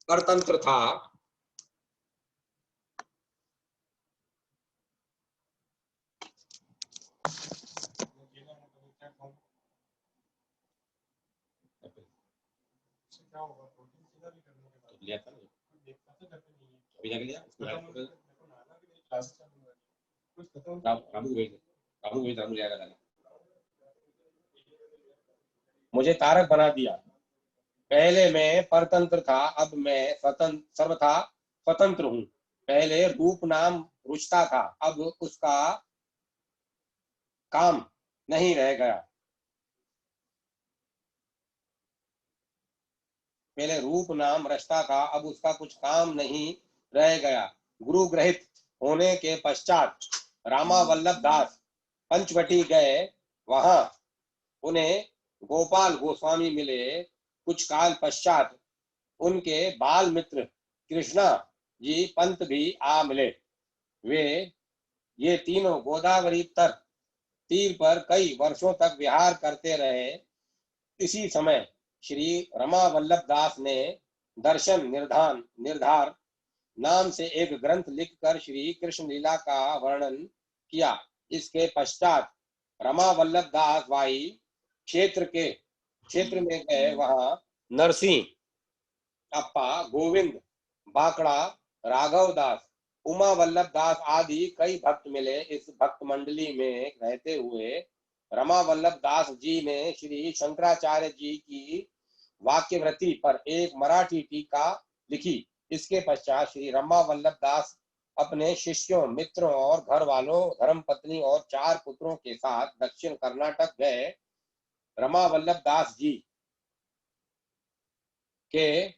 परतंत्र था, लिया था अभी जाके लिया रामू लिया था। मुझे तारक बना दिया। पहले मैं परतंत्र था, अब मैं स्वतंत्र सर्वथा स्वतंत्र हूँ। पहले रूप नाम रुचता था, अब उसका काम नहीं रह गया। पहले रूप नाम रचता था, अब उसका कुछ काम नहीं रह गया। गुरु ग्रहित होने के पश्चात रामा वल्लभ दास पंचवटी गए। वहां उन्हें गोपाल गोस्वामी मिले। कुछ काल पश्चात उनके बाल मित्र कृष्णा जी पंत भी आ मिले। वे ये तीनों गोदावरी तट तीर पर कई वर्षों तक विहार करते रहे। इसी समय श्री रमा वल्लभ दास ने दर्शन निर्धार नाम से एक ग्रंथ लिखकर श्री कृष्ण लीला का वर्णन किया। इसके पश्चात रमा वल्लभ दास भाई क्षेत्र में गए। वहां नरसिंह अप्पा, गोविंद बाकड़ा, राघव दास, उमा वल्लभ दास आदि कई भक्त मिले। इस भक्त मंडली में रहते हुए रमा वल्लभ दास जी ने श्री शंकराचार्य जी की वाक्यवृत्ति पर एक मराठी टीका लिखी। इसके पश्चात श्री रमा वल्लभ दास अपने शिष्यों, मित्रों और घर वालों, धर्मपत्नी और 4 पुत्रों के साथ दक्षिण कर्नाटक गए। रमा वल्लभ दास जी के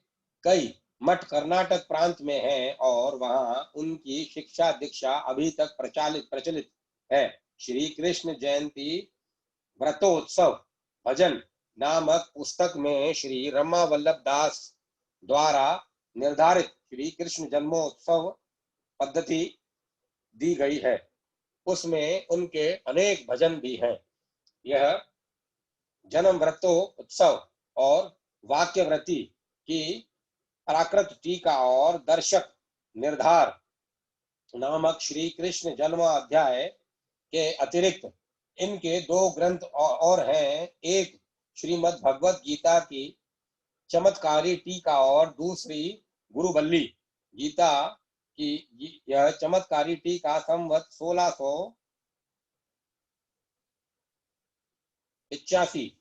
कई मठ कर्नाटक प्रांत में हैं और वहां उनकी शिक्षा दीक्षा अभी तक प्रचलित है। श्री कृष्ण जयंती व्रतोत्सव भजन नामक पुस्तक में श्री रमा वल्लभ दास द्वारा निर्धारित श्री कृष्ण जन्मोत्सव पद्धति दी गई है। उसमें उनके अनेक भजन भी हैं। यह जन्म व्रतोत्सव और वाक्यवृत्ति की प्राकृत टीका और दर्शक निर्धार नामक श्री कृष्ण जन्म अध्याय के अतिरिक्त इनके 2 ग्रंथ और हैं। एक श्रीमद् भगवत गीता की चमत्कारी टीका और दूसरी गुरुवल्ली गीता की यह चमत्कारी टीका संवत 1685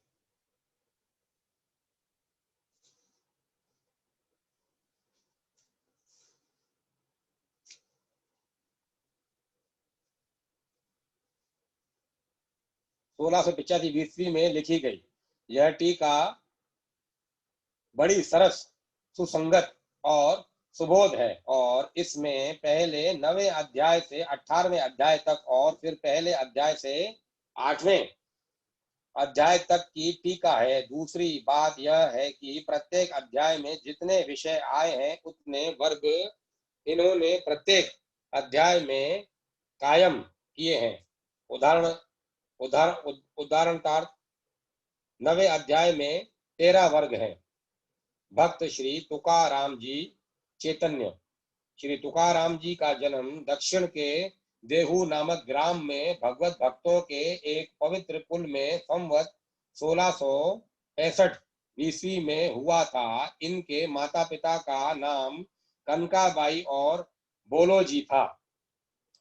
ईस्वी में लिखी गई। यह टीका बड़ी सरस, सुसंगत और सुबोध है और इसमें पहले 9वें अध्याय से 18वें अध्याय तक और फिर पहले अध्याय से 8वें अध्याय तक की टीका है। दूसरी बात यह है कि प्रत्येक अध्याय में जितने विषय आए हैं उतने वर्ग इन्होंने प्रत्येक अध्याय में कायम किए हैं। उदाहरण उदाहरण उदाहरणतार्थ 9वें अध्याय में 13 वर्ग हैं। भक्त श्री तुकाराम जी चैतन्य। श्री तुकाराम जी का जन्म दक्षिण के देहू नामक ग्राम में भगवत भक्तों के एक पवित्र कुल में संवत 1665 ईस्वी में हुआ था। इनके माता पिता का नाम कनकाबाई और बोलोजी था।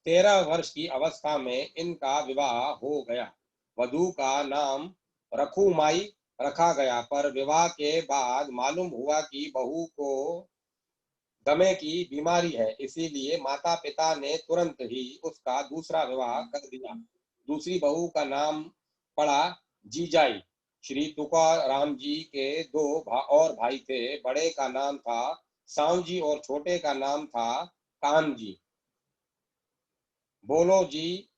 13 वर्ष की अवस्था में इनका विवाह हो गया। वधू का नाम रखुमाई रखा गया, पर विवाह के बाद मालूम हुआ कि बहू को दमे की बीमारी है, इसीलिए माता पिता ने तुरंत ही उसका दूसरा विवाह कर दिया। दूसरी बहू का नाम पड़ा जीजाई। श्री तुकाराम जी के 2 और भाई थे। बड़े का नाम था सांव जी और छोटे का नाम था कान जी। बोलो जी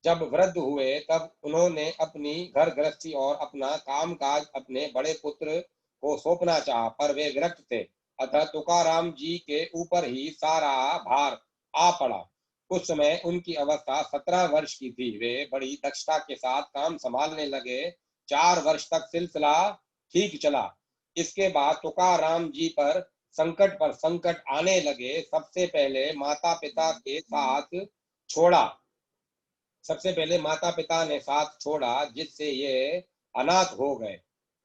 जब वृद्ध हुए तब उन्होंने अपनी घर गृहस्थी और अपना कामकाज अपने बड़े पुत्र को सौंपना चाहा, पर वे विरक्त थे। अतः तुकाराम जी के ऊपर ही सारा भार आ पड़ा। उस समय उनकी अवस्था 17 वर्ष की थी। वे बड़ी दक्षता के साथ काम संभालने लगे। 4 वर्ष तक सिलसिला ठीक चला। इसके बाद तुकाराम जी पर संकट आने लगे। सबसे पहले माता पिता ने साथ छोड़ा, जिससे ये अनाथ हो गए।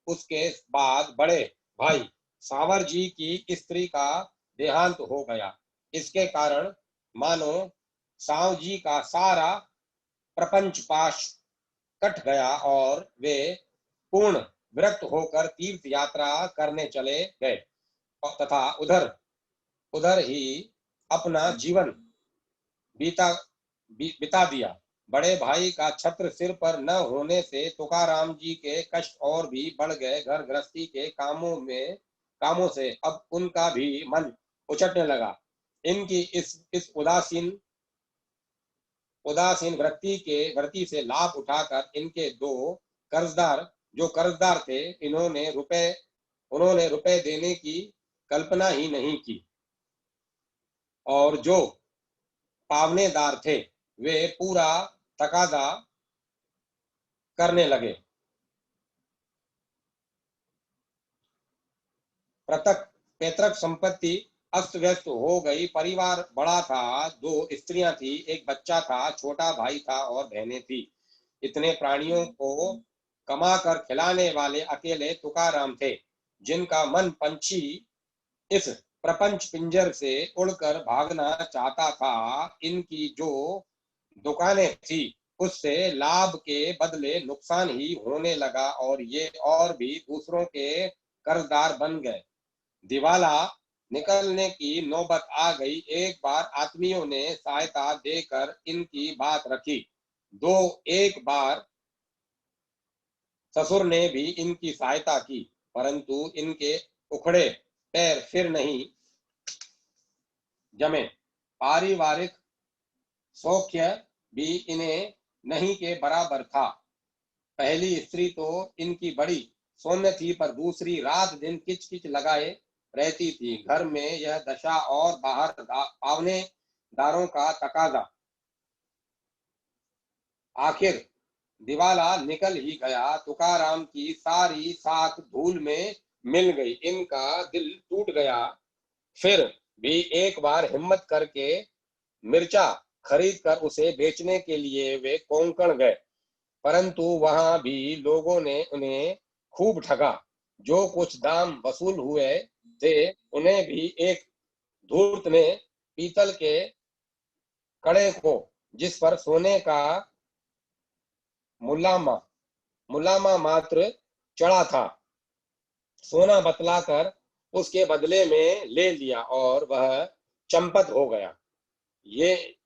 उसके बाद बड़े भाई सावर जी की स्त्री का देहांत हो गया। इसके कारण मानो साव जी का सारा प्रपंच पाश कट गया और वे पूर्ण विरक्त होकर तीर्थ यात्रा करने चले गए तथा उधर उधर ही अपना जीवन बीता बिता दिया। बड़े भाई का छत्र सिर पर न होने से तुकाराम जी के कष्ट और भी बढ़ गए। घर गृहस्थी के कामों से अब उनका भी मन उचटने लगा। इनकी इस उदासीन वृत्ति से लाभ उठाकर इनके जो कर्जदार थे, उन्होंने रुपए देने की कल्पना ही नहीं की और जो पावनेदार थे वे पूरा तकाजा करने लगे। पैतृक संपत्ति अस्त व्यस्त हो गई। परिवार बड़ा था, 2 स्त्रियां थी, एक बच्चा था, छोटा भाई था और बहनें थी। इतने प्राणियों को कमाकर खिलाने वाले अकेले तुकाराम थे, जिनका मन पंछी इस प्रपंच पिंजर से उड़कर भागना चाहता था। इनकी जो दुकानें थी उससे लाभ के बदले नुकसान ही होने लगा और ये और भी दूसरों के कर्जदार बन गए। दिवाला निकलने की नौबत आ गई। एक बार आत्मियों ने सहायता देकर इनकी बात रखी। एक बार ससुर ने भी इनकी सहायता की, परंतु इनके उखड़े पैर फिर नहीं जमे। पारिवारिक सौख्य भी इन्हें नहीं के बराबर था। पहली स्त्री तो इनकी बड़ी सौम्य थी, पर दूसरी रात दिन किच किच लगाए रहती थी। घर में यह दशा और बाहर पावनेदारों का तकाजा। आखिर दिवाला निकल ही गया। तुकाराम की सारी साख धूल में मिल गई। इनका दिल टूट गया। फिर भी एक बार हिम्मत करके मिर्चा खरीद कर उसे बेचने के लिए वे कोंकण गए, परंतु वहां भी लोगों ने उन्हें खूब ठगा। जो कुछ दाम वसूल हुए थे उन्हें भी एक धूर्त ने पीतल के कड़े को, जिस पर सोने का मुलामा मात्र चढ़ा था, सोना बतलाकर उसके बदले में ले लिया और वह चंपत हो गया। ये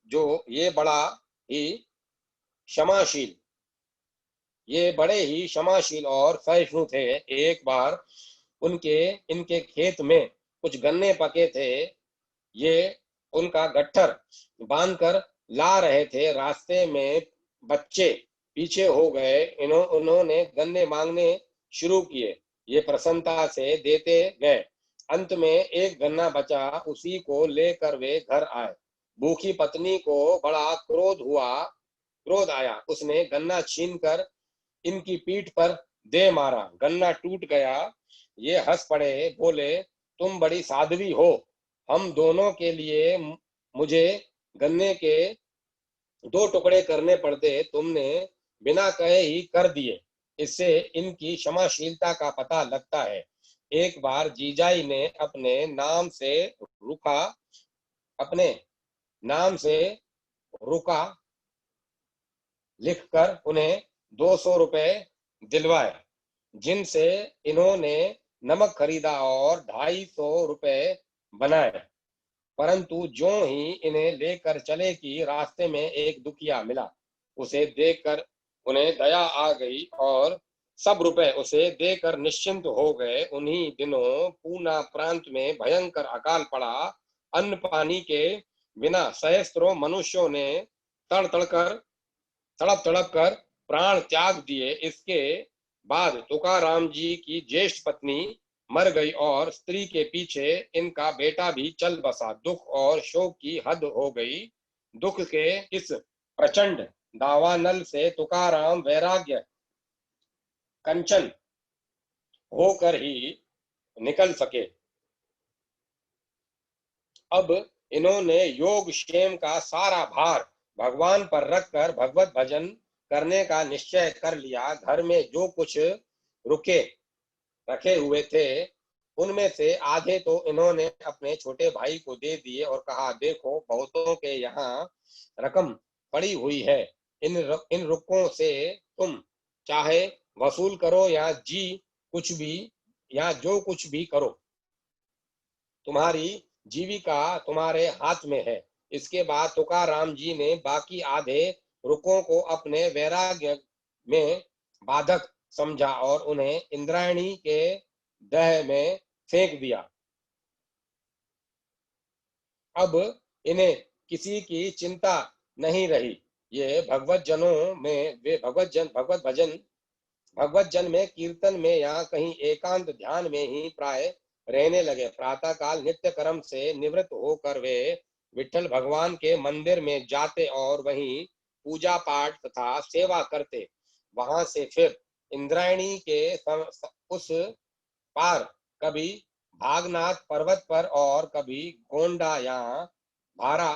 बड़े ही क्षमाशील और सहिष्णु थे। एक बार इनके खेत में कुछ गन्ने पके थे। ये उनका गट्ठर बांधकर ला रहे थे। रास्ते में बच्चे पीछे हो गए। उन्होंने गन्ने मांगने शुरू किए। ये प्रसन्नता से देते गए। अंत में एक गन्ना बचा, उसी को लेकर वे घर आए। भूखी पत्नी को बड़ा क्रोध आया। उसने गन्ना छीनकर इनकी पीठ पर दे मारा। गन्ना टूट गया। ये हंस पड़े, बोले, तुम बड़ी साध्वी हो। हम दोनों के लिए मुझे गन्ने के 2 टुकड़े करने पड़ते, तुमने बिना कहे ही कर दिए। इससे इनकी क्षमाशीलता का पता लगता है। एक बार जीजाई ने अपने नाम से रुका लिखकर उन्हें 200 रुपए दिलवाए, जिनसे इन्होंने नमक खरीदा और 250 रुपए बनाए। परंतु जो ही इन्हें लेकर चले कि रास्ते में एक दुखिया मिला। उसे देखकर उन्हें दया आ गई और सब रुपए उसे देकर निश्चिंत हो गए। उन्हीं दिनों पूना प्रांत में भयंकर अकाल पड़ा। अन्न पानी के बिना सहस्त्रों मनुष्यों ने तड़प तड़प कर प्राण त्याग दिए। इसके बाद तुकाराम जी की ज्येष्ठ पत्नी मर गई और स्त्री के पीछे इनका बेटा भी चल बसा। दुख और शोक की हद हो गई। दुख के इस प्रचंड दावानल से तुकाराम वैराग्य कंचन होकर ही निकल सके। अब इन्होंने योग क्षेम का सारा भार भगवान पर रखकर भगवत भजन करने का निश्चय कर लिया। घर में जो कुछ रुके रखे हुए थे उनमें से आधे तो इन्होंने अपने छोटे भाई को दे दिए और कहा, देखो बहुतों के यहाँ रकम पड़ी हुई है, इन रुकों से तुम चाहे वसूल करो या कुछ भी या जो कुछ भी करो, तुम्हारी जीविका तुम्हारे हाथ में है। इसके बाद तुकाराम जी ने बाकी आधे रुकों को अपने वैराग्य में बाधक समझा और उन्हें इंद्रायणी के दह में फेंक दिया। अब इन्हें किसी की चिंता नहीं रही। ये भगवत जनों में वे भगवत जन में कीर्तन में या कहीं एकांत ध्यान में ही प्राय रहने लगे। प्रातः काल नित्य कर्म से निवृत्त होकर वे विठ्ठल भगवान के मंदिर में जाते और वहीं पूजा पाठ तथा सेवा करते। वहां से फिर इंद्रायणी के उस पार कभी भागनाथ पर्वत पर और कभी गोंडा या भारा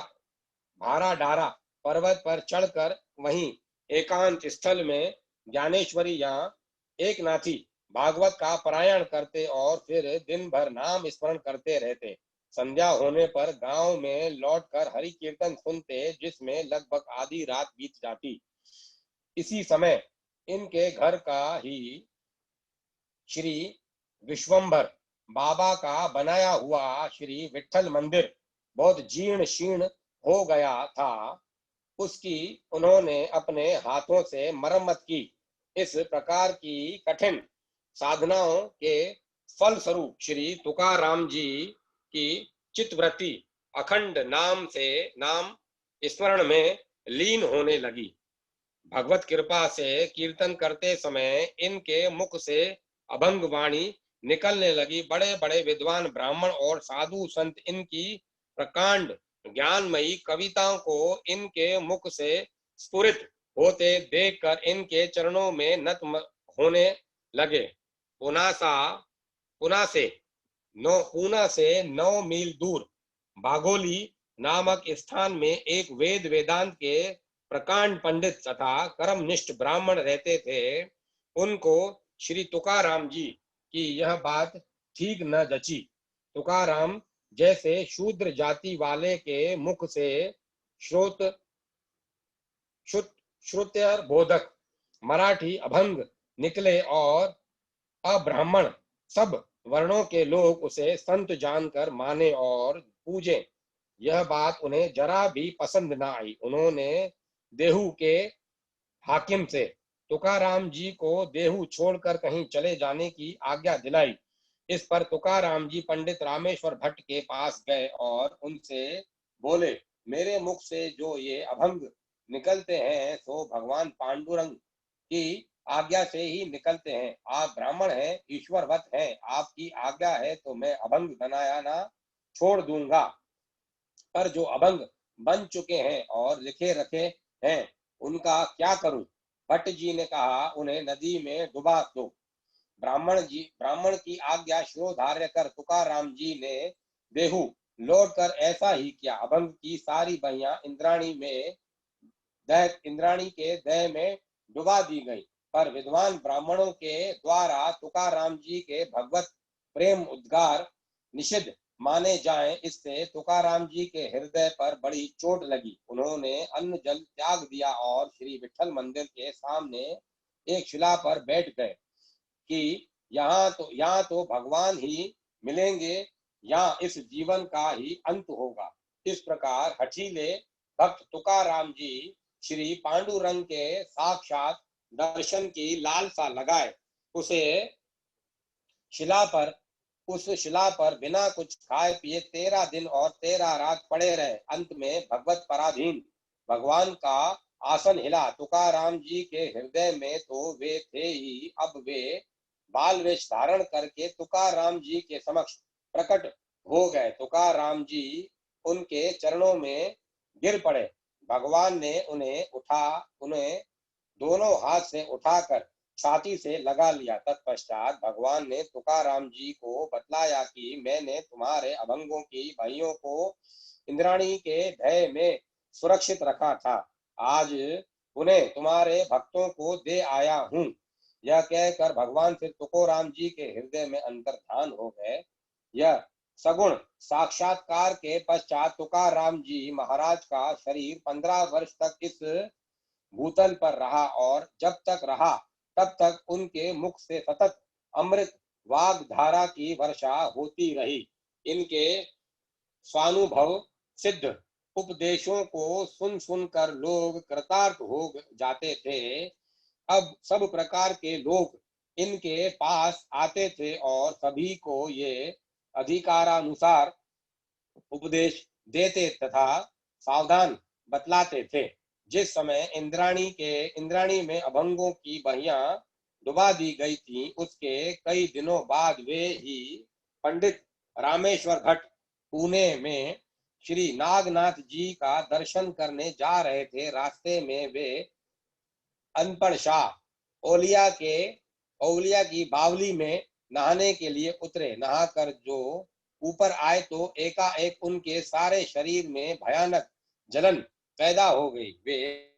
भारा डारा पर्वत पर चढ़कर वहीं एकांत स्थल में ज्ञानेश्वरी या एकनाथी भागवत का पारायण करते और फिर दिन भर नाम स्मरण करते रहते। संध्या होने पर गांव में लौटकर हरि कीर्तन सुनते, जिसमें लगभग आधी रात बीत जाती। इसी समय इनके घर का ही श्री विश्वंभर बाबा का बनाया हुआ श्री विठ्ठल मंदिर बहुत जीर्ण शीर्ण हो गया था। उसकी उन्होंने अपने हाथों से मरम्मत की। इस प्रकार की कठिन साधनाओं के फलस्वरूप श्री तुकाराम जी की चित्तवृत्ति अखंड नाम स्मरण में लीन होने लगी। भगवत कृपा से कीर्तन करते समय इनके मुख से अभंग वाणी निकलने लगी। बड़े बड़े विद्वान ब्राह्मण और साधु संत इनकी प्रकांड ज्ञानमयी कविताओं को इनके मुख से स्फुरित होते देखकर इनके चरणों में नत होने लगे। पुना से 9 मील दूर बाघोली नामक स्थान में एक वेदांत के प्रकांड पंडित तथा कर्मनिष्ठ ब्राह्मण रहते थे। उनको श्री तुकाराम जी की यह बात ठीक न जची। तुकाराम जैसे शूद्र जाति वाले के मुख से श्रुत्य बोधक मराठी अभंग निकले और अब्राह्मण सब वर्णों के लोग उसे संत जानकर माने और पूजे। यह बात उन्हें जरा भी पसंद न आई। उन्होंने देहू के हाकिम से तुकाराम जी को देहू छोड़कर कहीं चले जाने की आज्ञा दिलाई। इस पर तुकाराम जी पंडित रामेश्वर भट्ट के पास गए और उनसे बोले, मेरे मुख से जो ये अभंग निकलते हैं सो भगवान पांडुरंग की आज्ञा से ही निकलते हैं। आप ब्राह्मण हैं, ईश्वरवत हैं, आपकी आज्ञा है तो मैं अभंग बनाया ना छोड़ दूंगा। पर जो अभंग बन चुके हैं और लिखे रखे हैं उनका क्या करूं? भट्ट जी ने कहा, उन्हें नदी में डुबा दो। ब्राह्मण की आज्ञा शिरोधार्य कर तुकाराम जी ने देहू लौटकर ऐसा ही किया। अभंग की सारी बहियां इंद्राणी के दह में डुबा दी गई। पर विद्वान ब्राह्मणों के द्वारा तुकाराम जी के भगवत प्रेम उद्गार निषिद्ध माने जाएं, इससे तुकाराम जी के हृदय पर बड़ी चोट लगी। उन्होंने अन्न जल त्याग दिया और श्री विठ्ठल मंदिर के सामने एक शिला पर बैठ गए कि यहाँ तो भगवान ही मिलेंगे या इस जीवन का ही अंत होगा। इस प्रकार हठीले भक्त तुकाराम जी श्री पांडुरंग के साक्षात दर्शन की लालसा लगाए उस शिला पर बिना कुछ खाए पिए 13 दिन और 13 रात पड़े रहे। अंत में भगवत पराधीन भगवान का आसन हिला। तुकाराम जी के हृदय में तो वे थे ही, अब वे बाल वेश धारण करके तुकाराम जी के समक्ष प्रकट हो गए। तुकाराम जी उनके चरणों में गिर पड़े। भगवान ने उन्हें दोनों हाथ से उठाकर छाती से लगा लिया। तत्पश्चात भगवान ने तुकाराम जी को बतलाया कि मैंने तुम्हारे अभंगों की भाइयों को इंद्राणी के भय में सुरक्षित रखा था, आज उन्हें तुम्हारे भक्तों को दे आया हूँ। यह कहकर भगवान फिर तुकोराम जी के हृदय में अंतर्धान हो गए। यह सगुण साक्षात्कार के पश्चात तुकाराम जी महाराज का शरीर 15 वर्ष तक इस भूतल पर रहा और जब तक रहा तब तक उनके मुख से सतत अमृत वाग्धारा की वर्षा होती रही। इनके स्वानुभव सिद्ध उपदेशों को सुन सुनकर लोग कृतार्थ हो जाते थे। अब सब प्रकार के लोग इनके पास आते थे और सभी को ये अधिकारानुसार उपदेश देते तथा सावधान बतलाते थे। जिस समय इंद्राणी में अभंगों की बहियां डुबा दी गई थी, उसके कई दिनों बाद वे ही पंडित रामेश्वर भट्ट पुणे में श्री नागनाथ जी का दर्शन करने जा रहे थे। रास्ते में वे अनपढ़ शाह ओलिया की बावली में नहाने के लिए उतरे। नहाकर जो ऊपर आए तो एकाएक उनके सारे शरीर में भयानक जलन पैदा हो गई। वे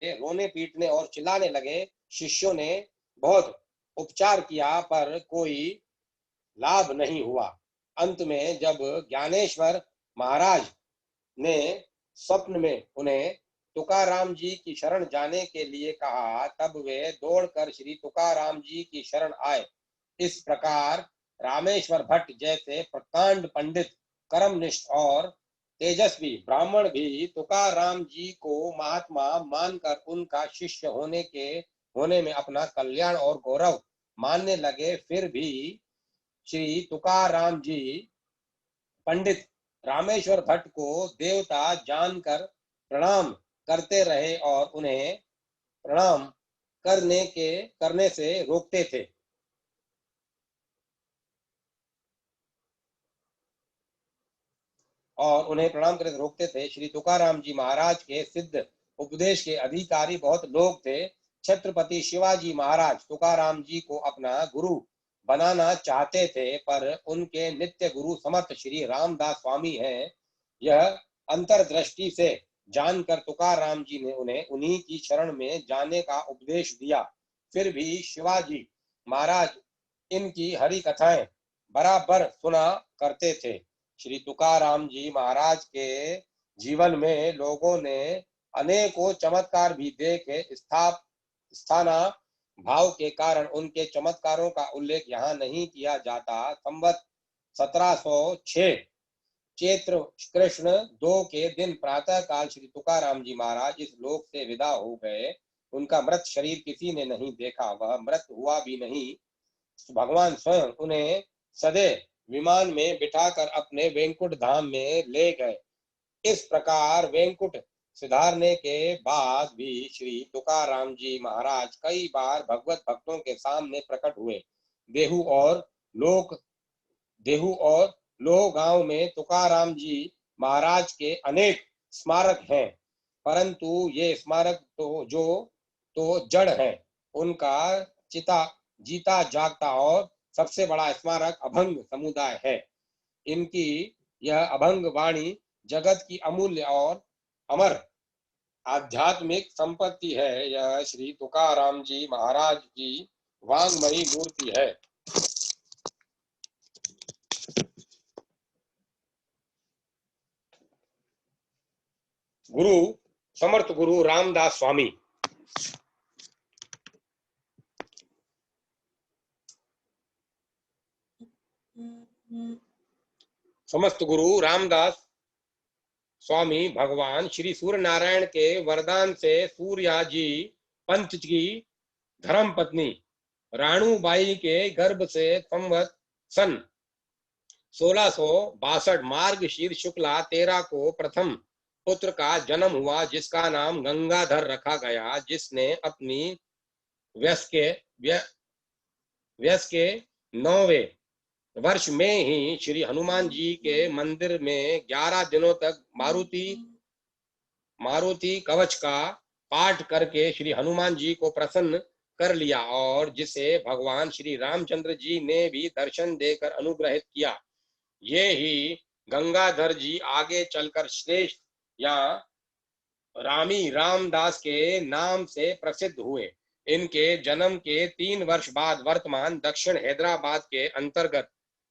रोने पीटने और चिल्लाने लगे। शिष्यों ने बहुत उपचार किया पर कोई लाभ नहीं हुआ। अंत में जब ज्ञानेश्वर महाराज ने स्वप्न में उन्हें तुकाराम जी की शरण जाने के लिए कहा, तब वे दौड़कर श्री तुकाराम जी की शरण आए। इस प्रकार रामेश्वर भट्ट जैसे प्रकांड पंडित, कर्मनिष्ठ और तेजस्वी ब्राह्मण भी तुकाराम जी को महात्मा मानकर उनका शिष्य होने में अपना कल्याण और गौरव मानने लगे। फिर भी श्री तुकाराम जी पंडित रामेश्वर भट्ट को देवता जानकर प्रणाम करते रहे और उन्हें प्रणाम करने से रोकते थे। श्री तुकाराम जी महाराज के सिद्ध उपदेश के अधिकारी बहुत लोग थे। छत्रपति शिवाजी महाराज तुकाराम जी को अपना गुरु बनाना चाहते थे, पर उनके नित्य गुरु समर्थ श्री रामदास स्वामी हैं। यह अंतर्दृष्टि से जानकर तुकाराम जी ने उन्हें उन्हीं की शरण में जाने का उपदेश दिया। फिर भी शिवाजी महाराज इनकी हरि कथाएं बराबर सुना करते थे। श्री तुकाराम जी महाराज के जीवन में लोगों ने अनेकों चमत्कार भी देखे। स्थाना भाव के कारण उनके चमत्कारों का उल्लेख यहाँ नहीं किया जाता। संवत 1706 चैत्र कृष्ण 2 के दिन प्रातः काल श्री तुकाराम जी महाराज इस लोक से विदा हो गए। उनका मृत शरीर किसी ने नहीं देखा, वह मृत हुआ भी नहीं। भगवान स्वयं उन्हें सदैव विमान में बिठाकर अपने वेंकुट धाम में ले गए। इस प्रकार वेंकुट सिधारने के बाद भी श्री तुकाराम जी महाराज कई बार भगवत भक्तों के सामने प्रकट हुए। देहू और लोह गांव में तुकाराम जी महाराज के अनेक स्मारक हैं, परंतु ये स्मारक तो जड़ हैं। उनका जीता जागता और सबसे बड़ा स्मारक अभंग समुदाय है। इनकी यह अभंग वाणी जगत की अमूल्य और अमर आध्यात्मिक संपत्ति है। यह श्री तुकाराम जी महाराज की वांगमयी मूर्ति है। गुरु समर्थ गुरु रामदास स्वामी। समस्त गुरु रामदास स्वामी भगवान श्री सूर्य नारायण के वरदान से सूर्या जी पंत की धर्म पत्नी राणूबाई के गर्भ से संवत सन 1662 मार्गशीर शुक्ला 13 को प्रथम पुत्र का जन्म हुआ, जिसका नाम गंगाधर रखा गया, जिसने अपनी व्यस के 9वें वर्ष में ही श्री हनुमान जी के मंदिर में 11 दिनों तक मारुति मारुति कवच का पाठ करके श्री हनुमान जी को प्रसन्न कर लिया और जिसे भगवान श्री रामचंद्र जी ने भी दर्शन देकर अनुग्रहित किया। ये ही गंगाधर जी आगे चलकर श्रेष्ठ या रामी रामदास के नाम से प्रसिद्ध हुए। इनके जन्म के 3 वर्ष बाद वर्तमान दक्षिण हैदराबाद के अंतर्गत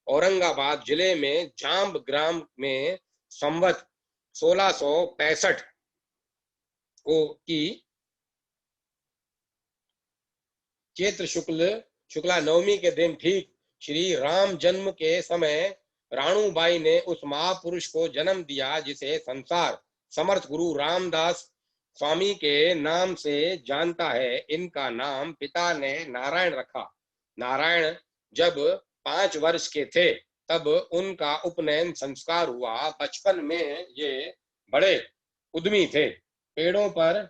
औरंगाबाद जिले में जाम्ब ग्राम में संवत 1665 को की चैत्र शुक्ला नवमी के दिन ठीक श्री राम जन्म के समय राणूबाई ने उस महापुरुष को जन्म दिया जिसे संसार समर्थ गुरु रामदास स्वामी के नाम से जानता है। इनका नाम पिता ने नारायण रखा। नारायण जब 5 वर्ष के थे तब उनका उपनयन संस्कार हुआ। बचपन में ये बड़े उद्यमी थे। पेड़ों पर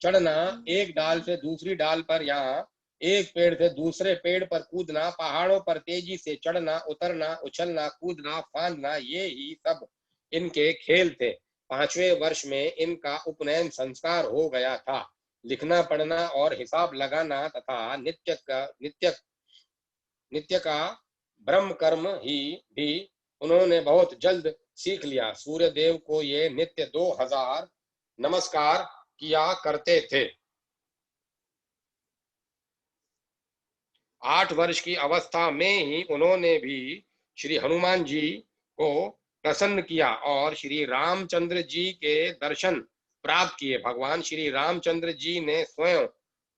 चढ़ना, एक डाल से दूसरी डाल पर, यहाँ एक पेड़ से दूसरे पेड़ पर कूदना, पहाड़ों पर तेजी से चढ़ना उतरना, उछलना कूदना फांदना, ये ही सब इनके खेल थे। 5वें वर्ष में इनका उपनयन संस्कार हो गया था। लिखना पढ़ना और हिसाब लगाना तथा नित्य का ब्रह्म कर्म ही भी उन्होंने बहुत जल्द सीख लिया। सूर्य देव को ये नित्य 2000 नमस्कार किया करते थे। 8 वर्ष की अवस्था में ही उन्होंने भी श्री हनुमान जी को प्रसन्न किया और श्री रामचंद्र जी के दर्शन प्राप्त किए। भगवान श्री रामचंद्र जी ने स्वयं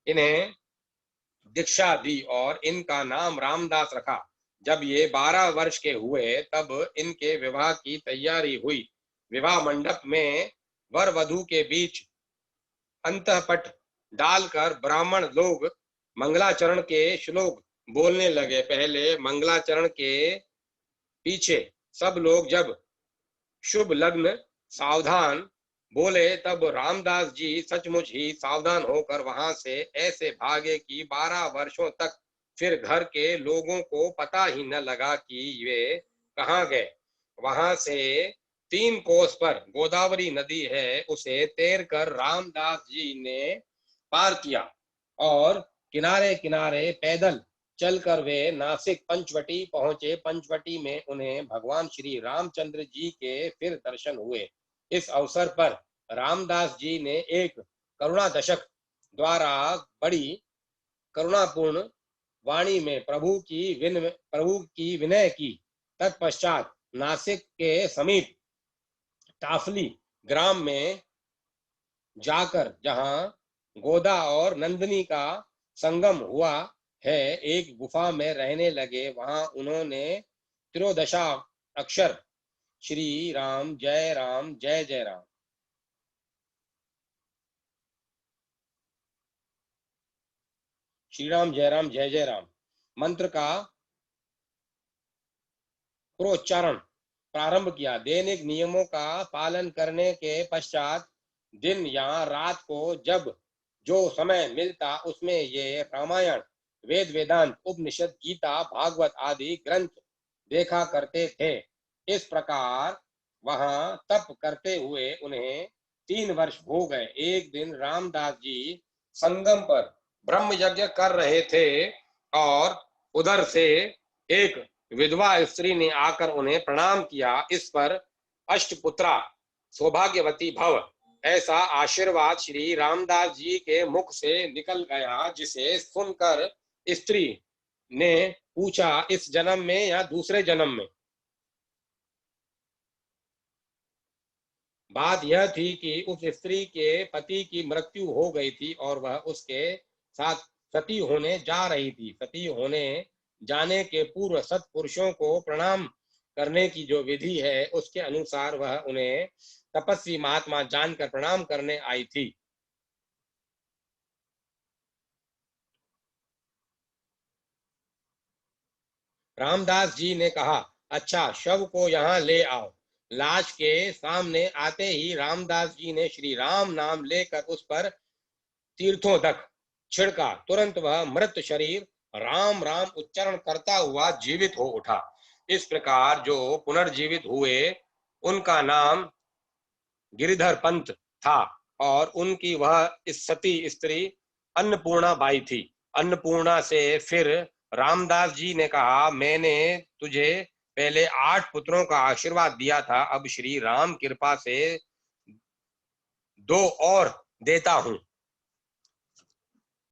इन्हें दीक्षा दी और इनका नाम रामदास रखा। जब ये 12 वर्ष के हुए तब इनके विवाह की तैयारी हुई। विवाह मंडप में वर वधू के बीच अंतःपट डालकर ब्राह्मण लोग मंगलाचरण के श्लोक बोलने लगे। पहले मंगलाचरण के पीछे सब लोग जब शुभ लग्न सावधान बोले तब रामदास जी सचमुच ही सावधान होकर वहां से ऐसे भागे कि 12 वर्षों तक फिर घर के लोगों को पता ही न लगा कि वे कहाँ गए। वहां से 3 कोस पर गोदावरी नदी है, उसे तैर कर रामदास जी ने पार किया और किनारे किनारे पैदल चलकर वे नासिक पंचवटी पहुंचे। पंचवटी में उन्हें भगवान श्री रामचंद्र जी के फिर दर्शन हुए। इस अवसर पर रामदास जी ने एक करुणा दशक द्वारा बड़ी करुणापूर्ण वाणी में प्रभु की विनय की। तत्पश्चात नासिक के समीप टाफली ग्राम में जाकर जहां गोदा और नंदनी का संगम हुआ है, एक गुफा में रहने लगे। वहां उन्होंने 13 अक्षर श्री राम जय जय राम, श्री राम जय जय राम मंत्र का प्रोच्चारण प्रारंभ किया। दैनिक नियमों का पालन करने के पश्चात दिन या रात को जब जो समय मिलता उसमें ये रामायण, वेद वेदांत, उपनिषद, गीता, भागवत आदि ग्रंथ देखा करते थे। इस प्रकार वहां तप करते हुए उन्हें 3 वर्ष हो गए। एक दिन रामदास जी संगम पर ब्रह्म यज्ञ कर रहे थे और उधर से एक विधवा स्त्री ने आकर उन्हें प्रणाम किया। इस पर अष्टपुत्रा सौभाग्यवती भव ऐसा आशीर्वाद श्री रामदास जी के मुख से निकल गया, जिसे सुनकर स्त्री ने पूछा, इस जन्म में या दूसरे जन्म में? बात यह थी कि उस स्त्री के पति की मृत्यु हो गई थी और वह उसके साथ सती होने जा रही थी। सती होने जाने के पूर्व सत्पुरुषों को प्रणाम करने की जो विधि है उसके अनुसार वह उन्हें तपस्वी महात्मा जानकर प्रणाम करने आई थी। रामदास जी ने कहा, अच्छा, शव को यहाँ ले आओ। लाश के सामने आते ही रामदास जी ने श्री राम नाम लेकर उस पर तीर्थों तक छिड़का। तुरंत वह मृत शरीर राम राम उच्चारण करता हुआ जीवित हो उठा। इस प्रकार जो पुनर्जीवित हुए उनका नाम गिरिधर पंत था और उनकी वह सती स्त्री अन्नपूर्णा बाई थी। अन्नपूर्णा से फिर रामदास जी ने कहा, मैंने तुझे पहले 8 पुत्रों का आशीर्वाद दिया था, अब श्री राम कृपा से 2 और देता हूं।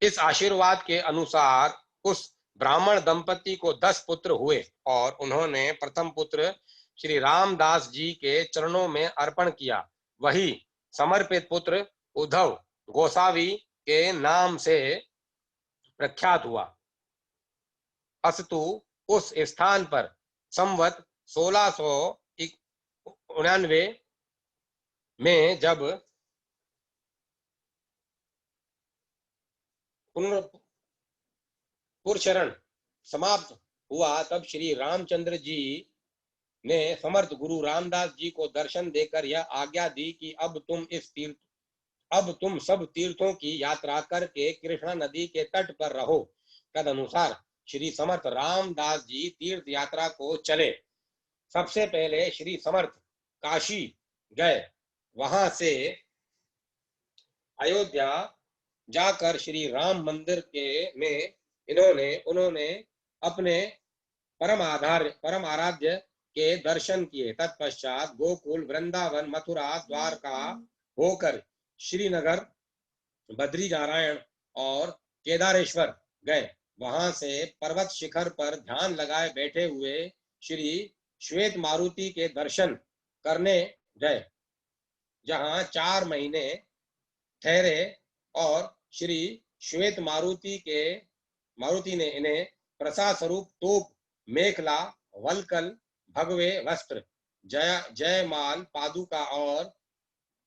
इस आशीर्वाद के अनुसार उस ब्राह्मण दंपति को 10 पुत्र हुए और उन्होंने प्रथम पुत्र श्री रामदास जी के चरणों में अर्पण किया। वही समर्पित पुत्र उद्धव गोसावी के नाम से प्रख्यात हुआ। अस्तु उस स्थान पर संवत 1699 में जब पुरचरण समाप्त हुआ, तब श्री रामचंद्र जी ने समर्थ गुरु रामदास जी को दर्शन देकर यह आज्ञा दी कि अब तुम सब तीर्थों की यात्रा करके कृष्णा नदी के तट पर रहो। तदनुसार श्री समर्थ रामदास जी तीर्थ यात्रा को चले। सबसे पहले श्री समर्थ काशी गए। वहां से अयोध्या जाकर श्री राम मंदिर में उन्होंने अपने परम आराध्य के दर्शन किए। तत्पश्चात गोकुल, वृंदावन, मथुरा, द्वारका होकर श्रीनगर, बद्री नारायण और केदारेश्वर गए। वहां से पर्वत शिखर पर ध्यान लगाए बैठे हुए श्री श्वेत मारुति के दर्शन करने गए, जहां 4 महीने ठहरे और श्री श्वेत मारुति ने इन्हें प्रसाद स्वरूप तोप, मेखला, वलकल, भगवे वस्त्र, जयमाल, पादुका और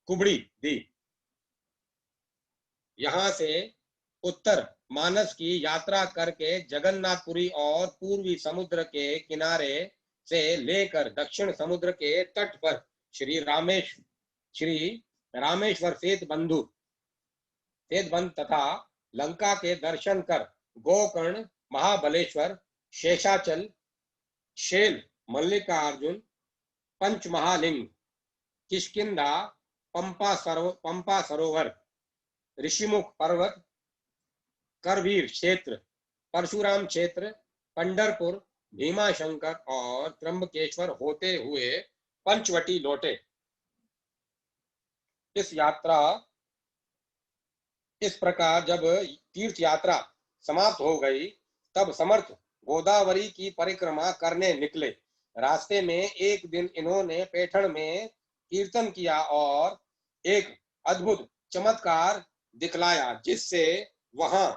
कुबड़ी दी। यहां से उत्तर मानस की यात्रा करके जगन्नाथपुरी और पूर्वी समुद्र के किनारे से लेकर दक्षिण समुद्र के तट पर श्री रामेश्वर सेतबंध तथा लंका के दर्शन कर गोकर्ण, महाबलेश्वर, शेषाचल, शेल, मल्लिकार्जुन, पंचमहालिंग, किष्किंधा, पंपा सरोवर, ऋषिमुख पर्वत, करवीर क्षेत्र, परशुराम क्षेत्र, पंढरपुर, भीमाशंकर और त्र्यंबकेश्वर होते हुए पंचवटी लौटे। इस प्रकार जब तीर्थ यात्रा समाप्त हो गई, तब समर्थ गोदावरी की परिक्रमा करने निकले। रास्ते में एक दिन इन्होंने पैठण में कीर्तन किया और एक अद्भुत चमत्कार दिखलाया, जिससे वहां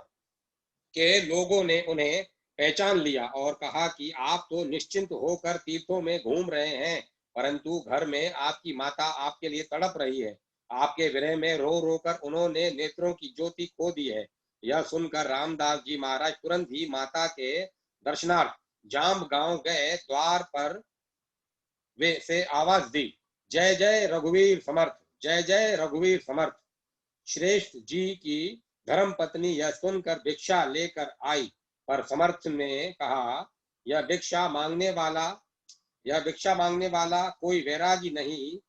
के लोगों ने उन्हें पहचान लिया और कहा कि आप तो निश्चिंत होकर तीर्थों में घूम रहे हैं, परंतु घर में आपकी माता आपके लिए तड़प रही है। आपके विरह में रो रो कर उन्होंने नेत्रों की ज्योति खो दी है। यह सुनकर रामदास जी महाराज तुरंत ही माता के दर्शनार्थ जाम्ब गांव गए। द्वार पर वे से आवाज दी, जय जय रघुवीर समर्थ, जय जय रघुवीर समर्थ। श्रेष्ठ जी की धर्म पत्नी यह सुनकर भिक्षा लेकर आई, पर समर्थ ने कहा, यह भिक्षा मांगने वाला कोई वैरागी नहीं।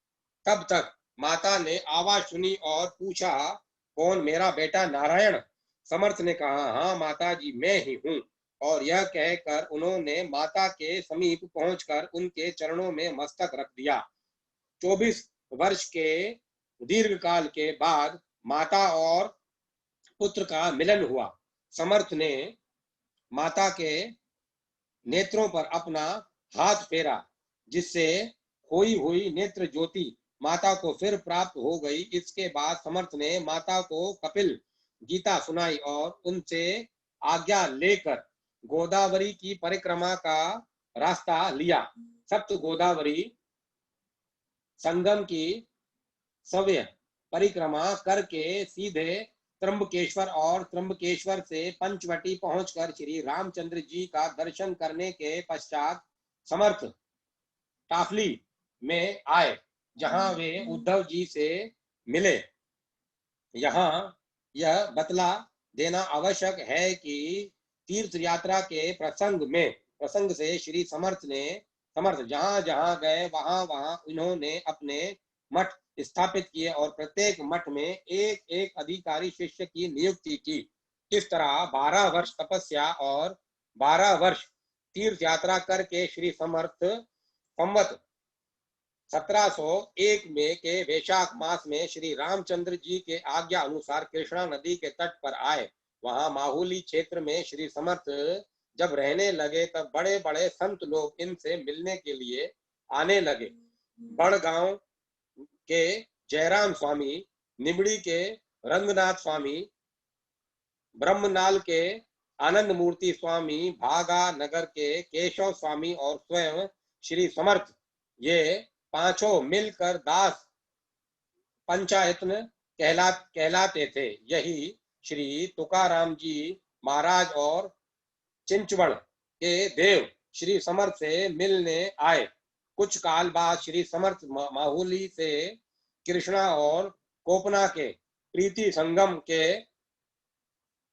तब तक माता ने आवाज सुनी और पूछा, कौन, मेरा बेटा नारायण? समर्थ ने कहा, हाँ माता जी, मैं ही हूँ। और यह कहकर उन्होंने माता के समीप पहुंचकर उनके चरणों में मस्तक रख दिया। 24 वर्ष के दीर्घ काल के बाद माता और पुत्र का मिलन हुआ। समर्थ ने माता के नेत्रों पर अपना हाथ फेरा, जिससे खोई हुई नेत्र ज्योति माता को फिर प्राप्त हो गई। इसके बाद समर्थ ने माता को कपिल गीता सुनाई और उनसे आज्ञा लेकर गोदावरी की परिक्रमा का रास्ता लिया। सप्त गोदावरी संगम की सव्य परिक्रमा करके सीधे त्र्यंबकेश्वर और त्र्यंबकेश्वर से पंचवटी पहुंचकर श्री रामचंद्र जी का दर्शन करने के पश्चात समर्थ टाफली में आए, जहां वे उद्धव जी से मिले। यहाँ यह बतला देना आवश्यक है कि तीर्थ यात्रा के प्रसंग से श्री समर्थ जहां जहां गए वहां वहां इन्होंने अपने मठ स्थापित किए और प्रत्येक मठ में एक एक अधिकारी शिष्य की नियुक्ति की। इस तरह 12 वर्ष तपस्या और 12 वर्ष तीर्थ यात्रा करके श्री समर्थ संवत 1701 में के वैशाख मास में श्री रामचंद्र जी के आज्ञा अनुसार कृष्णा नदी के तट पर आए। वहां माहुली क्षेत्र में श्री समर्थ जब रहने लगे तब बड़े बड़े संत लोग इनसे मिलने के लिए आने लगे। बड़गांव के जयराम स्वामी, निबड़ी के रंगनाथ स्वामी, ब्रह्मनाल के आनंद मूर्ति स्वामी, भागा नगर के केशव स्वामी और स्वयं श्री समर्थ, ये पांचों मिलकर दास पंचायतन कहलाते थे। यही श्री तुकाराम जी महाराज और चिंचवड़ के देव श्री समर्थ से मिलने आए। कुछ काल बाद श्री समर्थ माहुली से कृष्णा और कोपना के प्रीति संगम के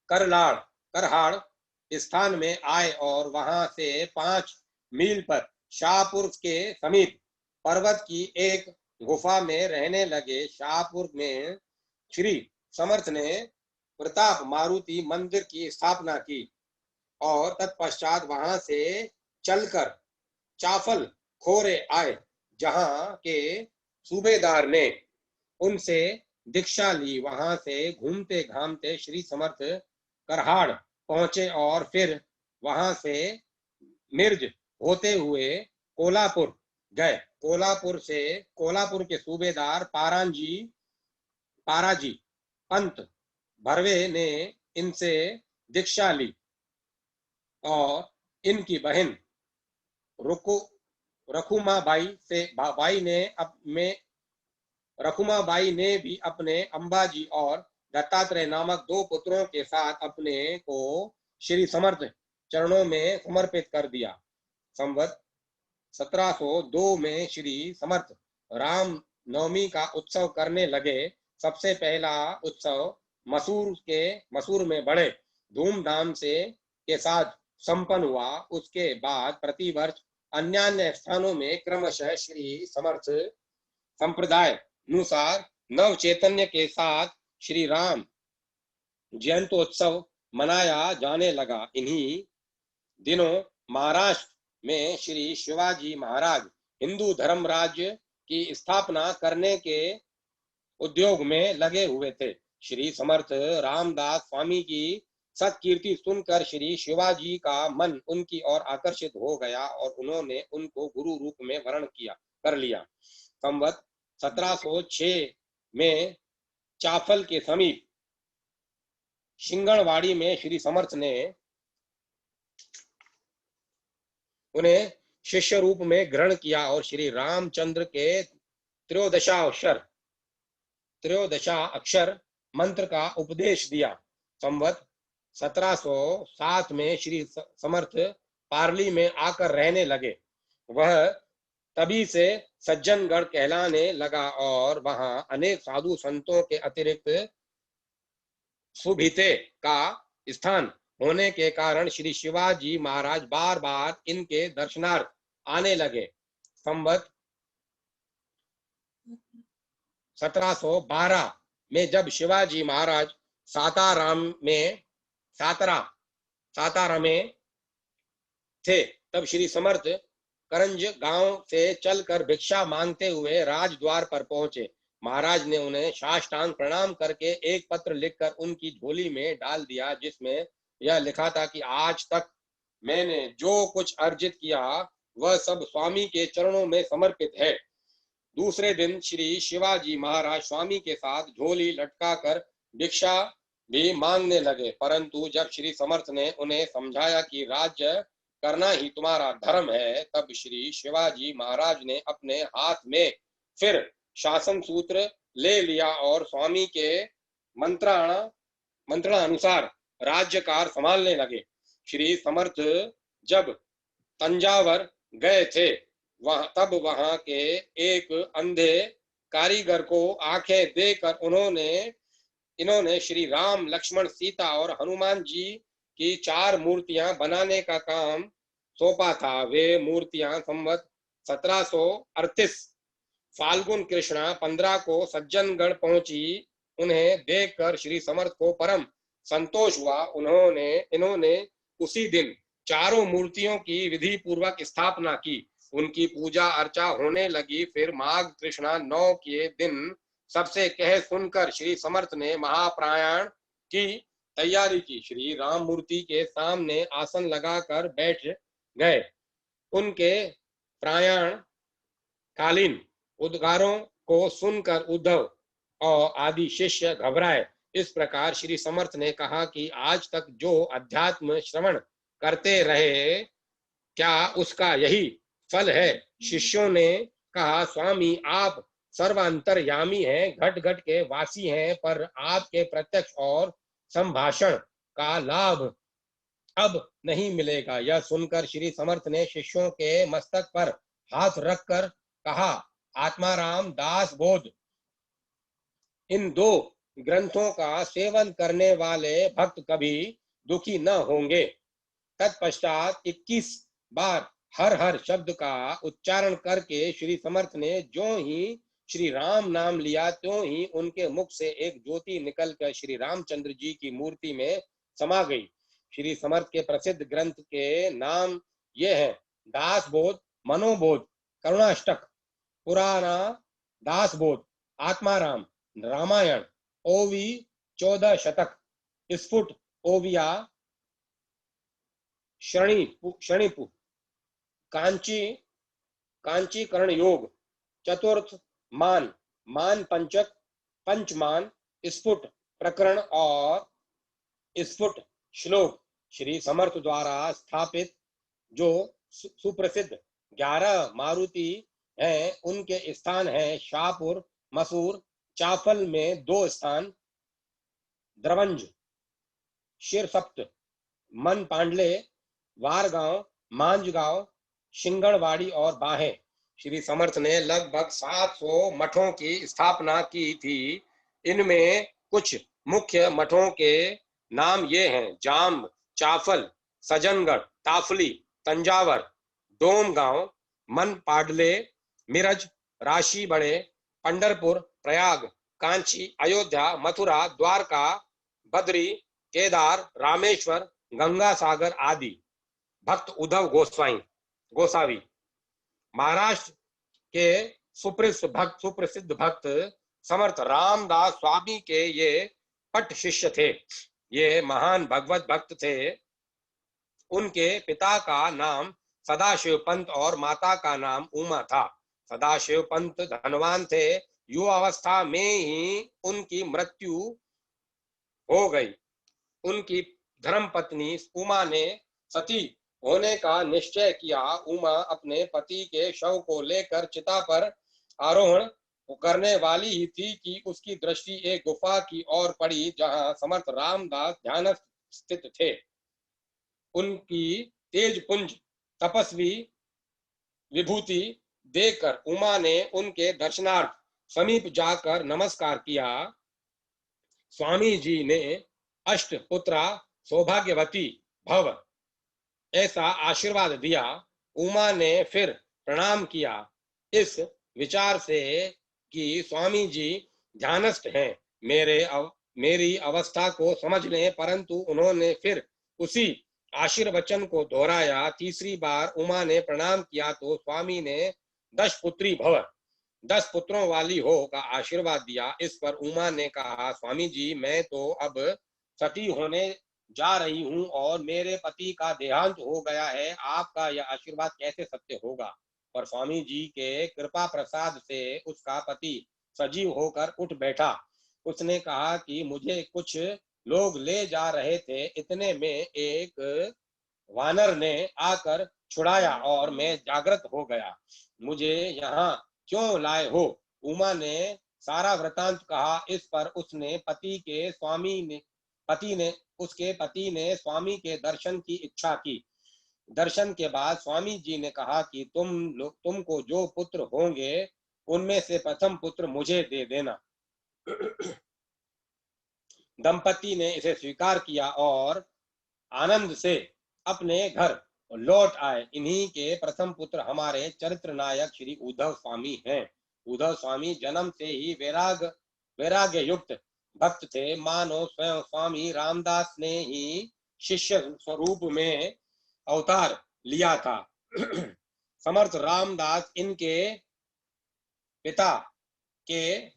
करहाड़ स्थान में आए और वहां से 5 मील पर शाहपुर के समीप पर्वत की एक गुफा में रहने लगे। शाहपुर में श्री समर्थ ने प्रताप मारुति मंदिर की स्थापना की और तत्पश्चात वहां से चलकर चाफल खोरे आए, जहां के सूबेदार ने उनसे दीक्षा ली। वहां से घूमते घामते श्री समर्थ करहाड़ पहुंचे और फिर वहां से मिर्ज होते हुए कोल्हापुर गए। कोल्हापुर के सूबेदार पाराजी पंत भरवे ने इनसे दीक्षा ली और इनकी बहन रखुमाबाई ने भी अपने अंबाजी और दत्तात्रेय नामक 2 पुत्रों के साथ अपने को श्री समर्थ चरणों में समर्पित कर दिया। संवत 1702 में श्री समर्थ राम नवमी का उत्सव करने लगे। सबसे पहला उत्सव मसूर में बड़े धूमधाम से के साथ संपन्न हुआ। उसके बाद प्रतिवर्ष अन्य स्थानों में क्रमशः श्री समर्थ संप्रदाय अनुसार नव चैतन्य के साथ श्री राम जयंतोत्सव मनाया जाने लगा। इन्हीं दिनों महाराष्ट्र में श्री शिवाजी महाराज हिंदू धर्म राज्य की स्थापना करने के उद्योग में लगे हुए थे। श्री समर्थ रामदास स्वामी की सत्कीर्ति सुनकर श्री शिवाजी का मन उनकी ओर आकर्षित हो गया और उन्होंने उनको गुरु रूप में वर्ण कर लिया। संवत 1706 में चाफल के समीप शिंगणवाड़ी में श्री समर्थ ने उन्हें शिष्य रूप में ग्रहण किया और श्री रामचंद्र के त्रयोदशा अक्षर मंत्र का उपदेश दिया। संवत 1707 में श्री समर्थ पार्ली में आकर रहने लगे। वह तभी से सज्जनगढ़ कहलाने लगा और वहां अनेक साधु संतों के अतिरिक्त सुभिते का स्थान होने के कारण श्री शिवाजी महाराज बार बार इनके दर्शनार्थ आने लगे। संवत 1712 में जब शिवाजी महाराज सातारा में थे तब श्री समर्थ करंज गांव से चलकर भिक्षा मांगते हुए राजद्वार पर पहुंचे। महाराज ने उन्हें साष्टांग प्रणाम करके एक पत्र लिखकर उनकी झोली में डाल दिया, जिसमें यह लिखा था कि आज तक मैंने जो कुछ अर्जित किया वह सब स्वामी के चरणों में समर्पित है। दूसरे दिन श्री शिवाजी महाराज स्वामी के साथ झोली लटकाकर भिक्षा भी मांगने लगे, परंतु जब श्री समर्थ ने उन्हें समझाया कि राज्य करना ही तुम्हारा धर्म है, तब श्री शिवाजी महाराज ने अपने हाथ में फिर शासन सूत्र ले लिया और स्वामी के मंत्रानुसार राज्यकार संभालने लगे। श्री समर्थ जब तंजावर गए थे तब वहां के एक अंधे कारीगर को आंखें देकर इन्होंने श्री राम, लक्ष्मण, सीता और हनुमान जी की 4 मूर्तियां बनाने का काम सौंपा था। वे मूर्तियां संवत 1738 फाल्गुन कृष्णा 15 को सज्जनगढ़ पहुंची। उन्हें देखकर श्री समर्थ को परम संतोष हुआ। इन्होंने उसी दिन चारों मूर्तियों की विधि पूर्वक स्थापना की। उनकी पूजा अर्चा होने लगी। फिर माघ कृष्णा 9 के दिन सबसे कह सुनकर श्री समर्थ ने महाप्रयाण की तैयारी की। श्री राम मूर्ति के सामने आसन लगाकर बैठ गए। उनके प्रयाण कालीन उद्गारों को सुनकर उद्धव और आदि शिष्य घबराए। इस प्रकार श्री समर्थ ने कहा कि आज तक जो अध्यात्म श्रवण करते रहे, क्या उसका यही फल है? शिष्यों ने कहा, स्वामी आप सर्वांतरयामी हैं, घट घट के वासी हैं, पर आपके प्रत्यक्ष और संभाषण का लाभ अब नहीं मिलेगा। यह सुनकर श्री समर्थ ने शिष्यों के मस्तक पर हाथ रखकर कहा, आत्माराम दास बोध, इन दो ग्रंथों का सेवन करने वाले भक्त कभी दुखी न होंगे। तत्पश्चात 21 बार हर हर शब्द का उच्चारण करके श्री समर्थ ने जो ही श्री राम नाम लिया, त्यों ही उनके मुख से एक ज्योति निकलकर श्री रामचंद्र जी की मूर्ति में समा गई। श्री समर्थ के प्रसिद्ध ग्रंथ के नाम ये हैं: दासबोध, मनोबोध, करुणाष्टक, पुराना दासबोध, आत्माराम, रामायण, ओवी 14 शतक, स्फुट ओविया, शणिपु, कांचीकरण योग, चतुर्थ मान, मान पंचक, पंचमान, स्फुट प्रकरण और स्फुट श्लोक। श्री समर्थ द्वारा स्थापित जो सुप्रसिद्ध 11 मारुति हैं, उनके स्थान हैं शाहपुर, मसूर, चाफल में 2 स्थान, द्रवंज, शिरसप्त, मन पांडले, वारगांव, मांजगांव, शिंगणवाड़ी और बाहे। श्री समर्थ ने लगभग 700 मठों की स्थापना की थी। इनमें कुछ मुख्य मठों के नाम ये हैं: जाम्ब, चाफल, सज्जनगढ़, ताफली, तंजावर, डोमगांव, मनपाडले, मिरज, राशि बड़े, पंढरपुर, प्रयाग, कांची, अयोध्या, मथुरा, द्वारका, बद्री, केदार, रामेश्वर, गंगा सागर आदि। भक्त उद्धव गोसावी महाराष्ट्र के सुप्रसिद्ध भक्त समर्थ रामदास स्वामी के ये पट शिष्य थे। ये महान भगवत भक्त थे। उनके पिता का नाम सदाशिव पंत और माता का नाम उमा था। सदाशिव पंत धनवान थे। युवावस्था में ही उनकी मृत्यु हो गई। उनकी धर्मपत्नी उमा ने सती होने का निश्चय किया। उमा अपने पति के शव को लेकर चिता पर आरोहण करने वाली ही थी कि उसकी दृष्टि एक गुफा की ओर पड़ी, जहां समर्थ रामदास ध्यान स्थित थे। उनकी तेज पुंज तपस्वी विभूति देखकर उमा ने उनके दर्शनार्थ समीप जाकर नमस्कार किया। स्वामी जी ने अष्ट पुत्रा सौभाग्यवती भव ऐसा आशीर्वाद दिया। उमा ने फिर प्रणाम किया इस विचार से कि स्वामी जी ध्यानस्थ हैं, मेरी अवस्था को समझ लें, परंतु उन्होंने फिर उसी आशीर्वचन को दोहराया। तीसरी बार उमा ने प्रणाम किया तो स्वामी ने 10 पुत्री भव, 10 पुत्रों वाली हो का आशीर्वाद दिया। इस पर उमा ने कहा, स्वामी जी मैं तो अब सती होने जा रही हूं और मेरे पति का देहांत हो गया है, आपका यह आशीर्वाद कैसे सत्य होगा? और स्वामी जी के कृपा प्रसाद से उसका पति सजीव होकर उठ बैठा। उसने कहा कि मुझे कुछ लोग ले जा रहे थे, इतने में एक वानर ने आकर छुड़ाया और मैं जागृत हो गया। मुझे यहाँ क्यों लाए हो? उमा ने सारा वृतांत कहा। इस पर उसके पति ने स्वामी के दर्शन की इच्छा की। दर्शन के बाद स्वामी जी ने कहा कि तुमको जो पुत्र होंगे उनमें से प्रथम पुत्र मुझे दे देना। दंपति ने इसे स्वीकार किया और आनंद से अपने घर लौट आए। इन्हीं के प्रथम पुत्र हमारे चरित्र नायक श्री उद्धव स्वामी हैं। उद्धव स्वामी जन्म से ही वैराग्य युक्त भक्त थे, मानो स्वयं स्वामी रामदास ने ही शिष्य स्वरूप में अवतार लिया था। समर्थ रामदास इनके पिता के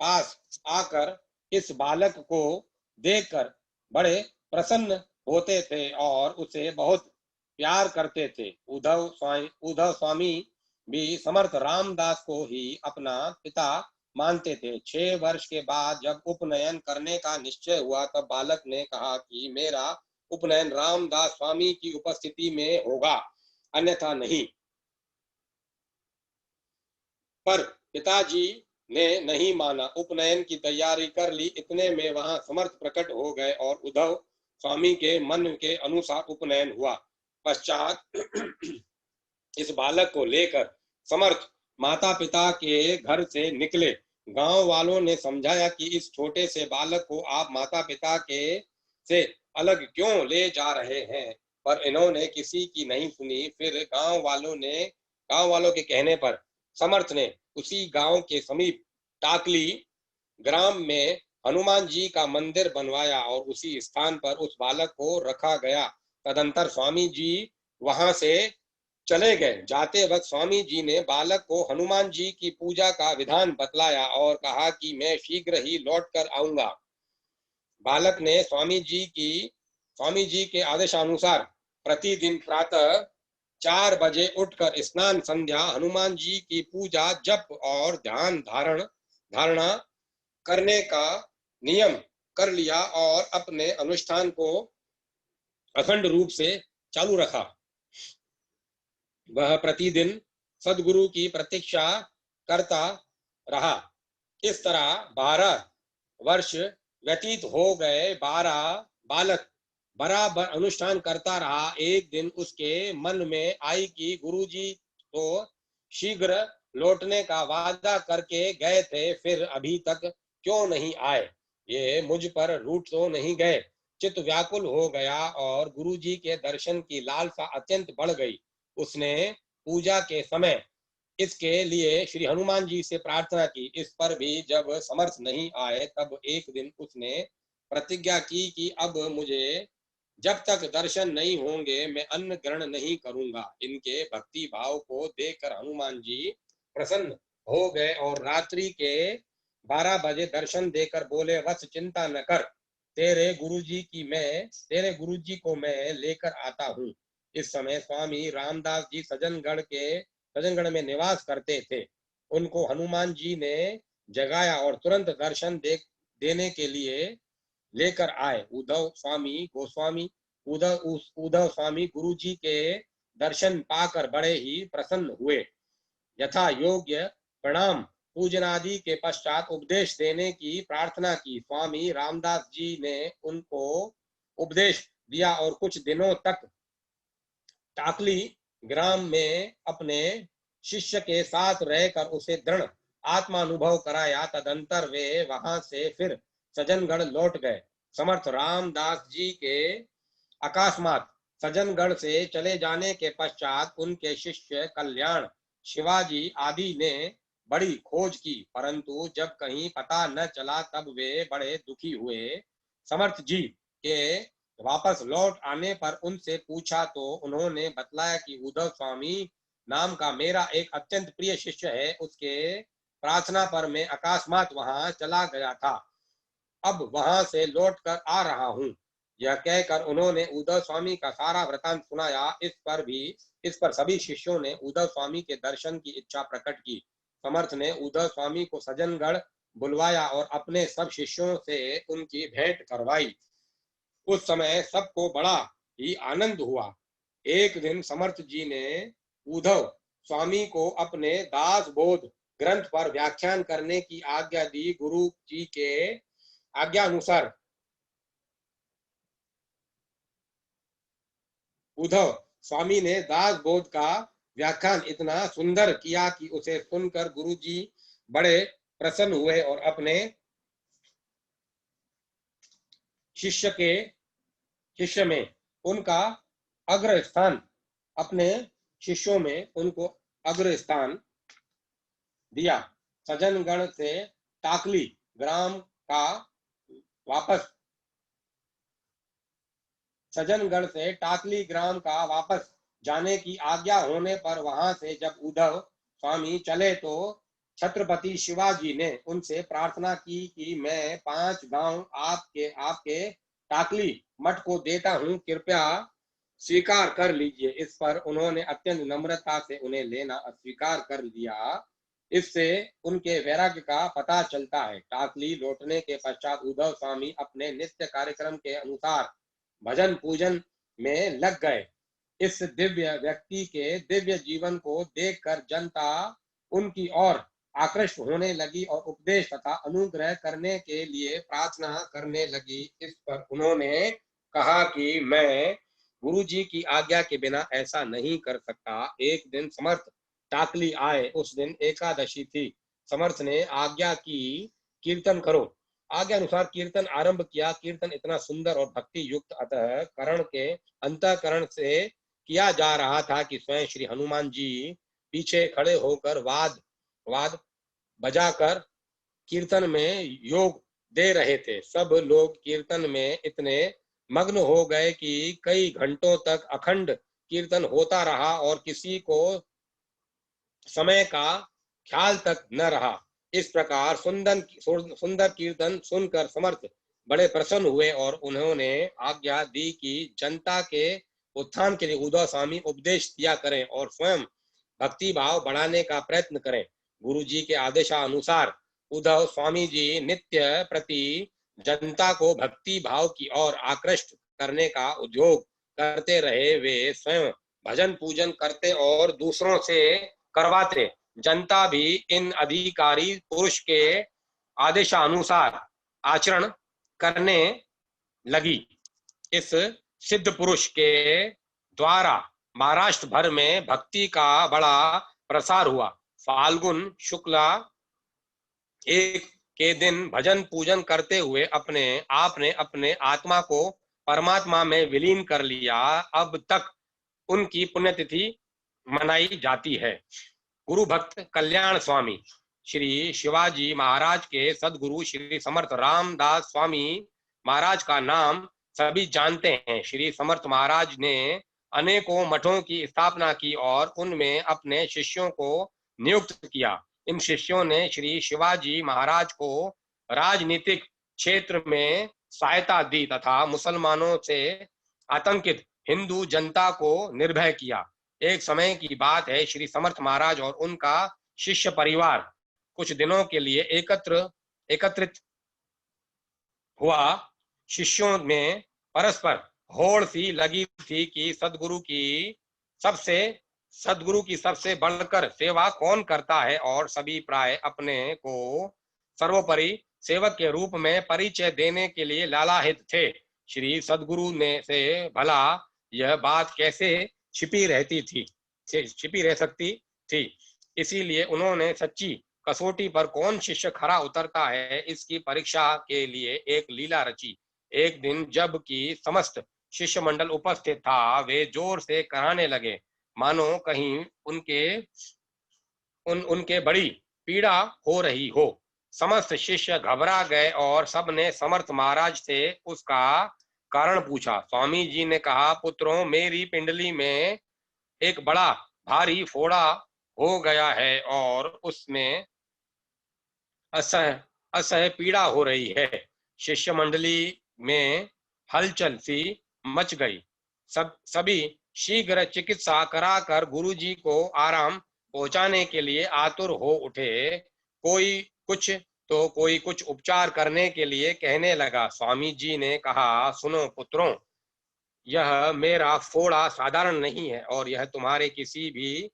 पास आकर इस बालक को देखकर बड़े प्रसन्न होते थे और उसे बहुत प्यार करते थे। उद्धव स्वामी भी समर्थ रामदास को ही अपना पिता मानते थे। 6 वर्ष के बाद जब उपनयन करने का निश्चय हुआ तब बालक ने कहा कि मेरा उपनयन रामदास स्वामी की उपस्थिति में होगा, अन्यथा नहीं। पर पिताजी ने नहीं माना। उपनयन की तैयारी कर ली, इतने में वहां समर्थ प्रकट हो गए और उद्धव स्वामी के मन के अनुसार उपनयन हुआ। पश्चात इस बालक को लेकर समर्थ माता पिता के घर से निकले। गांव वालों ने समझाया कि इस छोटे से बालक को आप माता पिता के से अलग क्यों ले जा रहे हैं, पर इन्होंने किसी की नहीं सुनी। फिर गांव वालों के कहने पर समर्थ ने उसी गांव के समीप टाकली ग्राम में हनुमान जी का मंदिर बनवाया और उसी स्थान पर उस बालक को रखा गया। तदंतर स्वामी जी वहां से चले गए। जाते वक्त स्वामी जी ने बालक को हनुमान जी की पूजा का विधान बतलाया और कहा कि मैं शीघ्र ही लौट कर आऊंगा। बालक ने स्वामी जी के आदेशानुसार प्रतिदिन प्रातः 4 बजे उठकर स्नान, संध्या, हनुमान जी की पूजा, जप और ध्यान धारणा करने का नियम कर लिया और अपने अनुष्ठान को अखंड रूप से चालू रखा। वह प्रतिदिन सदगुरु की प्रतीक्षा करता रहा। इस तरह 12 वर्ष व्यतीत हो गए। बालक बराबर अनुष्ठान करता रहा। एक दिन उसके मन में आई कि गुरुजी तो शीघ्र लौटने का वादा करके गए थे, फिर अभी तक क्यों नहीं आए? ये मुझ पर रूठ तो नहीं गए? चित्त व्याकुल हो गया और गुरुजी के दर्शन की लालसा अत्यंत बढ़ गई। उसने पूजा के समय इसके लिए श्री हनुमान जी से प्रार्थना की। इस पर भी जब समर्थ नहीं आए तब एक दिन उसने प्रतिज्ञा की कि अब मुझे जब तक दर्शन नहीं होंगे मैं अन्न ग्रहण नहीं करूंगा। इनके भक्ति भाव को देखकर हनुमान जी प्रसन्न हो गए और रात्रि के 12 बजे दर्शन देकर बोले, वत्स चिंता न कर, तेरे गुरुजी को मैं लेकर आता हूँ। इस समय स्वामी रामदास जी सज्जनगढ़ में निवास करते थे। उनको हनुमान जी ने जगाया और तुरंत दर्शन देने के लिए लेकर आए। उद्धव स्वामी गुरु जी के दर्शन पाकर बड़े ही प्रसन्न हुए। यथा योग्य प्रणाम पूजन आदि के पश्चात उपदेश देने की प्रार्थना की। स्वामी रामदास जी ने उनको उपदेश दिया और कुछ दिनों तक टाकली ग्राम में अपने शिष्य के साथ रहकर उसे दृढ़ आत्मानुभव कराया। तदंतर वे वहां से फिर सज्जनगढ़ लौट गए। समर्थ रामदास जी के अकस्मात सज्जनगढ़ से चले जाने के पश्चात उनके शिष्य कल्याण, शिवाजी आदि ने बड़ी खोज की, परंतु जब कहीं पता न चला तब वे बड़े दुखी हुए। समर्थ जी के वापस लौट आने पर उनसे पूछा तो उन्होंने बतलाया कि उद्धव स्वामी नाम का मेरा एक अत्यंत प्रिय शिष्य है, उसके प्रार्थना पर मैं अकस्मात वहां चला गया था, अब वहां से लौट कर आ रहा हूँ। यह कहकर उन्होंने उद्धव स्वामी का सारा वृतांत सुनाया। इस पर सभी शिष्यों ने उद्धव स्वामी के दर्शन की इच्छा प्रकट की। समर्थ ने उद्धव स्वामी को सज्जनगढ़ बुलवाया और अपने सब शिष्यों से उनकी भेंट करवाई। उस समय सबको बड़ा ही आनंद हुआ। एक दिन समर्थ जी ने उद्धव स्वामी को अपने दास बोध ग्रंथ पर व्याख्यान करने की आज्ञा दी। गुरु जी के आज्ञा अनुसार उद्धव स्वामी ने दास बोध का व्याख्यान इतना सुंदर किया कि उसे सुनकर गुरु जी बड़े प्रसन्न हुए और अपने शिष्य में उनका अग्र स्थान अपने शिष्यों में उनको अग्र स्थान दिया। सज्जनगण से टाकली ग्राम का वापस सज्जनगण से टाकली ग्राम का वापस जाने की आज्ञा होने पर वहां से जब उद्धव स्वामी चले तो छत्रपति शिवाजी ने उनसे प्रार्थना की कि मैं 5 गांव आपके आपके टाकली मठ को देता हूं, कृपया स्वीकार कर लीजिए। इस पर उन्होंने अत्यंत नम्रता से उन्हें लेना अस्वीकार कर लिया। इससे उनके वैराग्य का पता चलता है। टाकली लौटने के पश्चात उद्धव स्वामी अपने नित्य कार्यक्रम के अनुसार भजन पूजन में लग गए। इस दिव्य व्यक्ति के दिव्य जीवन को देखकर जनता उनकी ओर आकृष्ट होने लगी और उपदेश तथा अनुग्रह करने के लिए प्रार्थना करने लगी। इस पर उन्होंने कहा कि मैं गुरु जी की आज्ञा के बिना ऐसा नहीं कर सकता। एक दिन समर्थ टाकली आए। उस दिन एकादशी थी। समर्थ ने आज्ञा की, कीर्तन करो। आज्ञा अनुसार कीर्तन आरंभ किया। कीर्तन इतना सुंदर और भक्ति युक्त अतः करण के अंतःकरण से किया जा रहा था कि स्वयं श्री हनुमान जी पीछे खड़े होकर वाद वाद बजाकर कीर्तन में योग दे रहे थे। सब लोग कीर्तन में इतने मग्न हो गए कि कई घंटों तक अखंड कीर्तन होता रहा और किसी को समय का ख्याल तक न रहा। इस प्रकार सुंदर कीर्तन सुनकर समर्थ बड़े प्रसन्न हुए और उन्होंने आज्ञा दी कि जनता के उत्थान के लिए उद्धव स्वामी उपदेश दिया करें और स्वयं भक्ति भाव बढ़ाने का प्रयत्न करें। गुरु जी के आदेशानुसार उद्धव स्वामी जी नित्य प्रति जनता को भक्ति भाव की ओर आकृष्ट करने का उद्योग करते रहे। वे स्वयं भजन पूजन करते और दूसरों से करवाते। जनता भी इन अधिकारी पुरुष के आदेशानुसार आचरण करने लगी। इस सिद्ध पुरुष के द्वारा महाराष्ट्र भर में भक्ति का बड़ा प्रसार हुआ। फाल्गुन शुक्ला एक के दिन भजन पूजन करते हुए अपने आपने अपने आत्मा को परमात्मा में विलीन कर लिया। अब तक उनकी पुण्यतिथि मनाई जाती है। गुरु भक्त कल्याण स्वामी श्री शिवाजी महाराज के सदगुरु श्री समर्थ रामदास स्वामी महाराज का नाम सभी जानते हैं। श्री समर्थ महाराज ने अनेकों मठों की स्थापना की और उनमें अपने शिष्यों को नियुक्त किया। इन शिष्यों ने श्री शिवाजी महाराज को राजनीतिक क्षेत्र में सहायता दी तथा मुसलमानों से आतंकित हिंदू जनता को निर्भय किया। एक समय की बात है, श्री समर्थ महाराज और उनका शिष्य परिवार कुछ दिनों के लिए एकत्रित हुआ। शिष्यों में परस्पर होड़ सी लगी थी कि सदगुरु की सबसे बढ़कर सेवा कौन करता है और सभी प्राय अपने को सर्वोपरि सेवक के रूप में परिचय देने के लिए लालायित थे। श्री सदगुरु ने से भला यह बात कैसे छिपी रह सकती थी। इसीलिए उन्होंने सच्ची कसौटी पर कौन शिष्य खरा उतरता है इसकी परीक्षा के लिए एक लीला रची। एक दिन जब कि समस्त शिष्य मंडल उपस्थित था, वे जोर से कराने लगे मानो कहीं उनके बड़ी पीड़ा हो रही हो। समस्त शिष्य घबरा गए और सबने समर्थ महाराज से उसका कारण पूछा। स्वामी जी ने कहा, पुत्रों, मेरी पिंडली में एक बड़ा भारी फोड़ा हो गया है और उसमें असह पीड़ा हो रही है। शिष्य मंडली में हलचल सी मच गई। सभी शीघ्र चिकित्सा कराकर गुरुजी को आराम पहुंचाने के लिए आतुर हो उठे। कोई कुछ उपचार करने के लिए कहने लगा। स्वामी जी ने कहा, सुनो पुत्रों, यह मेरा फोड़ा साधारण नहीं है और यह तुम्हारे किसी भी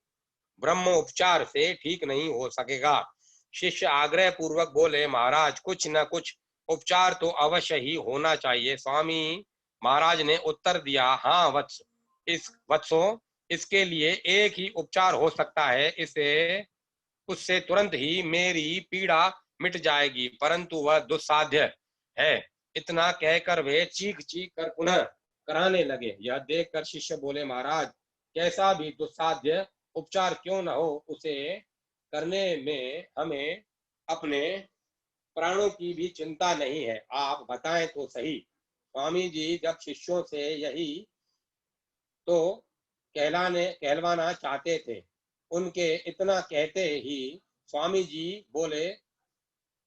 ब्रह्मोपचार से ठीक नहीं हो सकेगा। शिष्य आग्रह पूर्वक बोले, महाराज, कुछ न कुछ उपचार तो अवश्य ही होना चाहिए। स्वामी महाराज ने उत्तर दिया, हाँ वत्सों, इसके लिए एक ही उपचार हो सकता है। उससे तुरंत ही मेरी पीड़ा मिट जाएगी, परंतु वह दुस्साध्य है। इतना कहकर वे चीख चीख कर पुनः कराने लगे। यह देखकर शिष्य बोले, महाराज, कैसा भी दुस्साध्य उपचार क्यों न हो, उसे करने में हमें अपने प्राणों की भी चिंता नहीं है, आप बताएं तो सही। स्वामी जी जब शिष्यों से यही तो कहलवाना चाहते थे, उनके इतना कहते ही स्वामी जी बोले,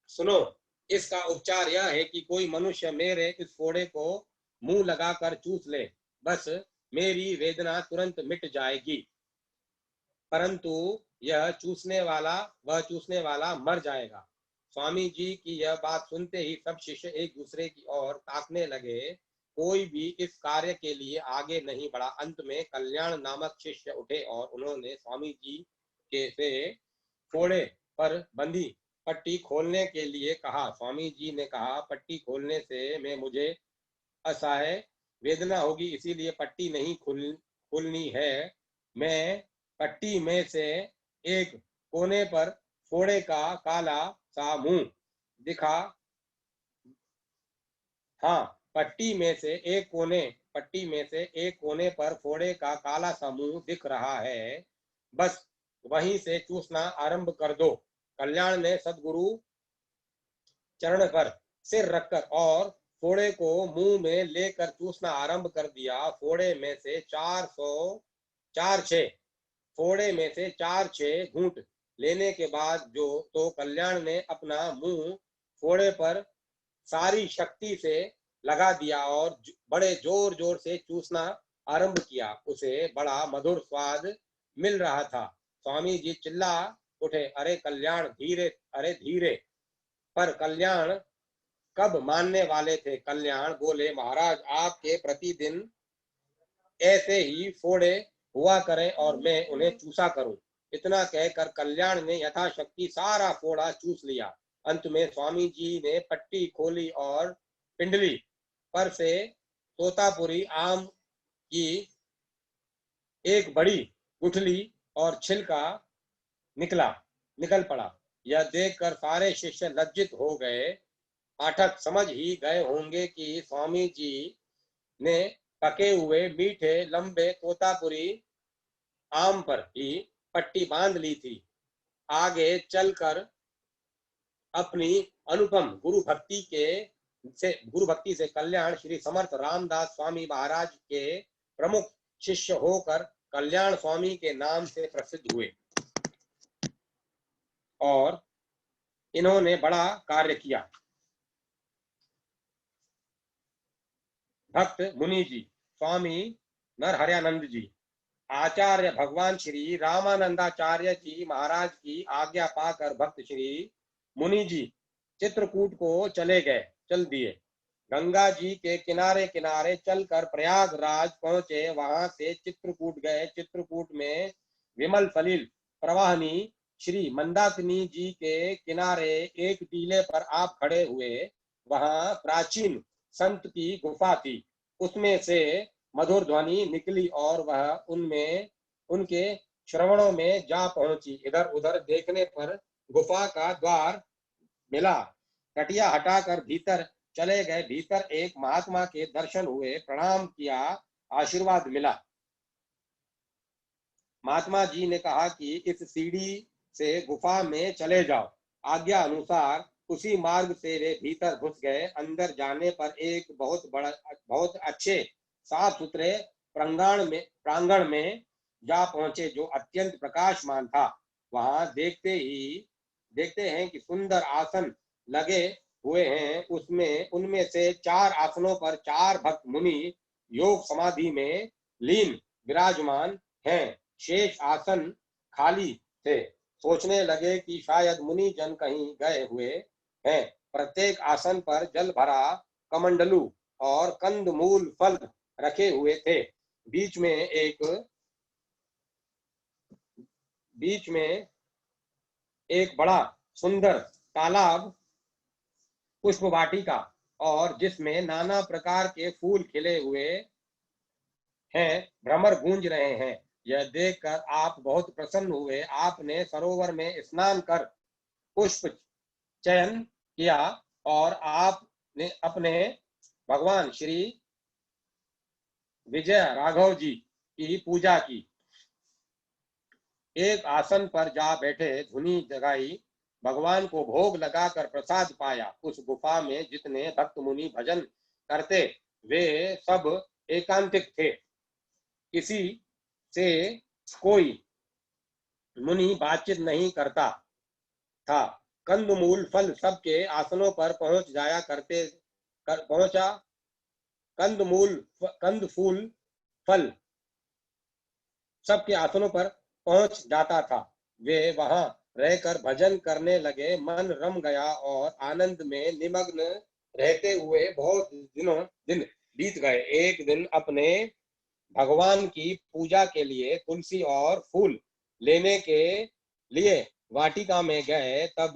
सुनो, इसका उपचार यह है कि कोई मनुष्य मेरे इस फोड़े को मुंह लगाकर चूस ले, बस मेरी वेदना तुरंत मिट जाएगी। परंतु वह चूसने वाला मर जाएगा। स्वामी जी की यह बात सुनते ही सब शिष्य एक दूसरे की ओर ताकने लगे। कोई भी इस कार्य के लिए आगे नहीं बढ़ा। अंत में कल्याण नामक शिष्य उठे और उन्होंने स्वामी जी के से फोड़े पर बंधी पट्टी खोलने के लिए कहा। स्वामी जी ने कहा, पट्टी खोलने से में मुझे असह्य वेदना होगी, इसीलिए पट्टी नहीं खुलनी है। मैं पट्टी में से एक कोने पर फोड़े का काला सा मुंह दिखा हाँ, पट्टी में से एक कोने पर फोड़े का काला सा मुंह दिख रहा है, बस वहीं से चूसना आरंभ कर दो। कल्याण ने सदगुरु चरण पर सिर रखकर और फोड़े को मुंह में लेकर चूसना आरंभ कर दिया। फोड़े में से चार छह घूंट लेने के बाद कल्याण ने अपना मुंह फोड़े पर सारी शक्ति से लगा दिया और बड़े जोर जोर से चूसना आरंभ किया। उसे बड़ा मधुर स्वाद मिल रहा था। स्वामी जी चिल्ला उठे, अरे कल्याण धीरे, अरे धीरे। पर कल्याण कब मानने वाले थे। कल्याण बोले, महाराज आपके प्रतिदिन ऐसे ही फोड़े हुआ करें और मैं उन्हें चूसा करूं। इतना कहकर कल्याण ने यथाशक्ति सारा फोड़ा चूस लिया। अंत में स्वामी जी ने पट्टी खोली और पिंडली पर से तोतापुरी आम की एक बड़ी गुठली और छिलका निकल पड़ा। यह देखकर सारे शिष्य लज्जित हो गए। पाठक समझ ही गए होंगे कि स्वामी जी ने पके हुए मीठे लंबे तोतापुरी आम पर ही पट्टी बांध ली थी। आगे चलकर अपनी अनुपम गुरु भक्ति से कल्याण श्री समर्थ रामदास स्वामी महाराज के प्रमुख शिष्य होकर कल्याण स्वामी के नाम से प्रसिद्ध हुए और इन्होंने बड़ा कार्य किया। भक्त मुनि जी स्वामी नरहरयानंद जी आचार्य भगवान श्री रामानंदाचार्य जी महाराज की आज्ञा पाकर भक्त श्री मुनि जी चित्रकूट को चल दिए। गंगा जी के किनारे किनारे चलकर प्रयागराज पहुंचे। वहां से चित्रकूट गए। चित्रकूट में विमल सलिल प्रवाहनी श्री मंदाकिनी जी के किनारे एक टीले पर आप खड़े हुए। वहां प्राचीन संत की गुफा थी। उसमें से मधुर ध्वनि निकली और वह उनमें उनके श्रवणों में जा पहुंची। इधर उधर देखने पर गुफा का द्वार मिला। टटिया हटाकर भीतर चले गए। भीतर एक महात्मा के दर्शन हुए। प्रणाम किया, आशीर्वाद मिला। महात्मा जी ने कहा कि इस सीढ़ी से गुफा में चले जाओ। आज्ञा अनुसार उसी मार्ग से वे भीतर घुस गए। अंदर जाने पर एक बहुत अच्छे साफ सुथरे प्रांगण में जा पहुंचे जो अत्यंत प्रकाशमान था। वहां देखते हैं कि सुंदर आसन लगे हुए हैं। उनमें से 4 आसनों पर 4 भक्त मुनि योग समाधि में लीन विराजमान हैं। शेष आसन खाली थे। सोचने लगे कि शायद मुनि जन कहीं गए हुए हैं। प्रत्येक आसन पर जल भरा कमंडलू और कंदमूल फल रखे हुए थे। बीच में एक बड़ा सुंदर तालाब, पुष्प वाटिका और जिसमें नाना प्रकार के फूल खिले हुए हैं, भ्रमर गूंज रहे हैं। यह देखकर आप बहुत प्रसन्न हुए। आपने सरोवर में स्नान कर पुष्प चयन किया और आपने अपने भगवान श्री विजय राघव जी की पूजा की। एक आसन पर जा बैठे, धुनी जगाई, भगवान को भोग लगाकर प्रसाद पाया। उस गुफा में जितने भक्त मुनि भजन करते वे सब एकांतिक थे। किसी से कोई मुनि बातचीत नहीं करता था। कंदमूल फल सबके आसनों पर पहुंच जाया करते पहुंचा कंद फूल फल सबके आसनों पर पहुंच जाता था। वे वहां रहकर भजन करने लगे। मन रम गया और आनंद में निमग्न रहते हुए बहुत दिन बीत गए। एक दिन अपने भगवान की पूजा के लिए तुलसी और फूल लेने के लिए वाटिका में गए। तब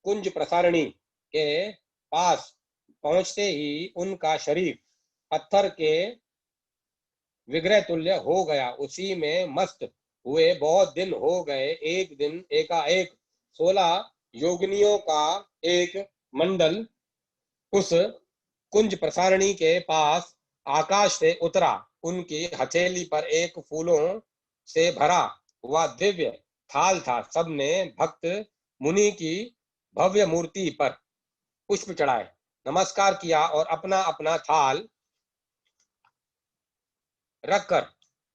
कुंज प्रसारणी के पास पहुंचते ही उनका शरीर पत्थर के विग्रह तुल्य हो गया। उसी में मस्त हुए बहुत दिन हो गए। एक दिन एकाएक 16 योगिनियों का एक मंडल उस कुंज प्रसारणी के पास आकाश से उतरा। उनकी हथेली पर एक फूलों से भरा हुआ दिव्य थाल था। सबने भक्त मुनि की भव्य मूर्ति पर पुष्प चढ़ाए, नमस्कार किया और अपना अपना थाल रखकर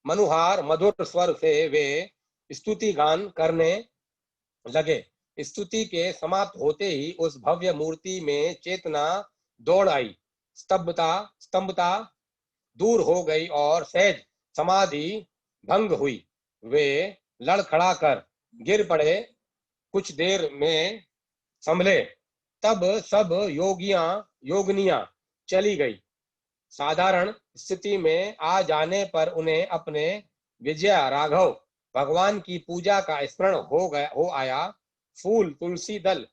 मनुहार मधुर स्वर से वे स्तुति गान करने लगे। स्तुति के समाप्त होते ही उस भव्य मूर्ति में चेतना दौड़ आई। स्तंभता दूर हो गई और सहज समाधि भंग हुई। वे लड़खड़ा कर गिर पड़े। कुछ देर में संभले, तब सब योगनियां चली गई। साधारण स्थिति में आ जाने पर उन्हें अपने विजय राघव भगवान की पूजा का स्मरण हो आया। फूल तुलसी दल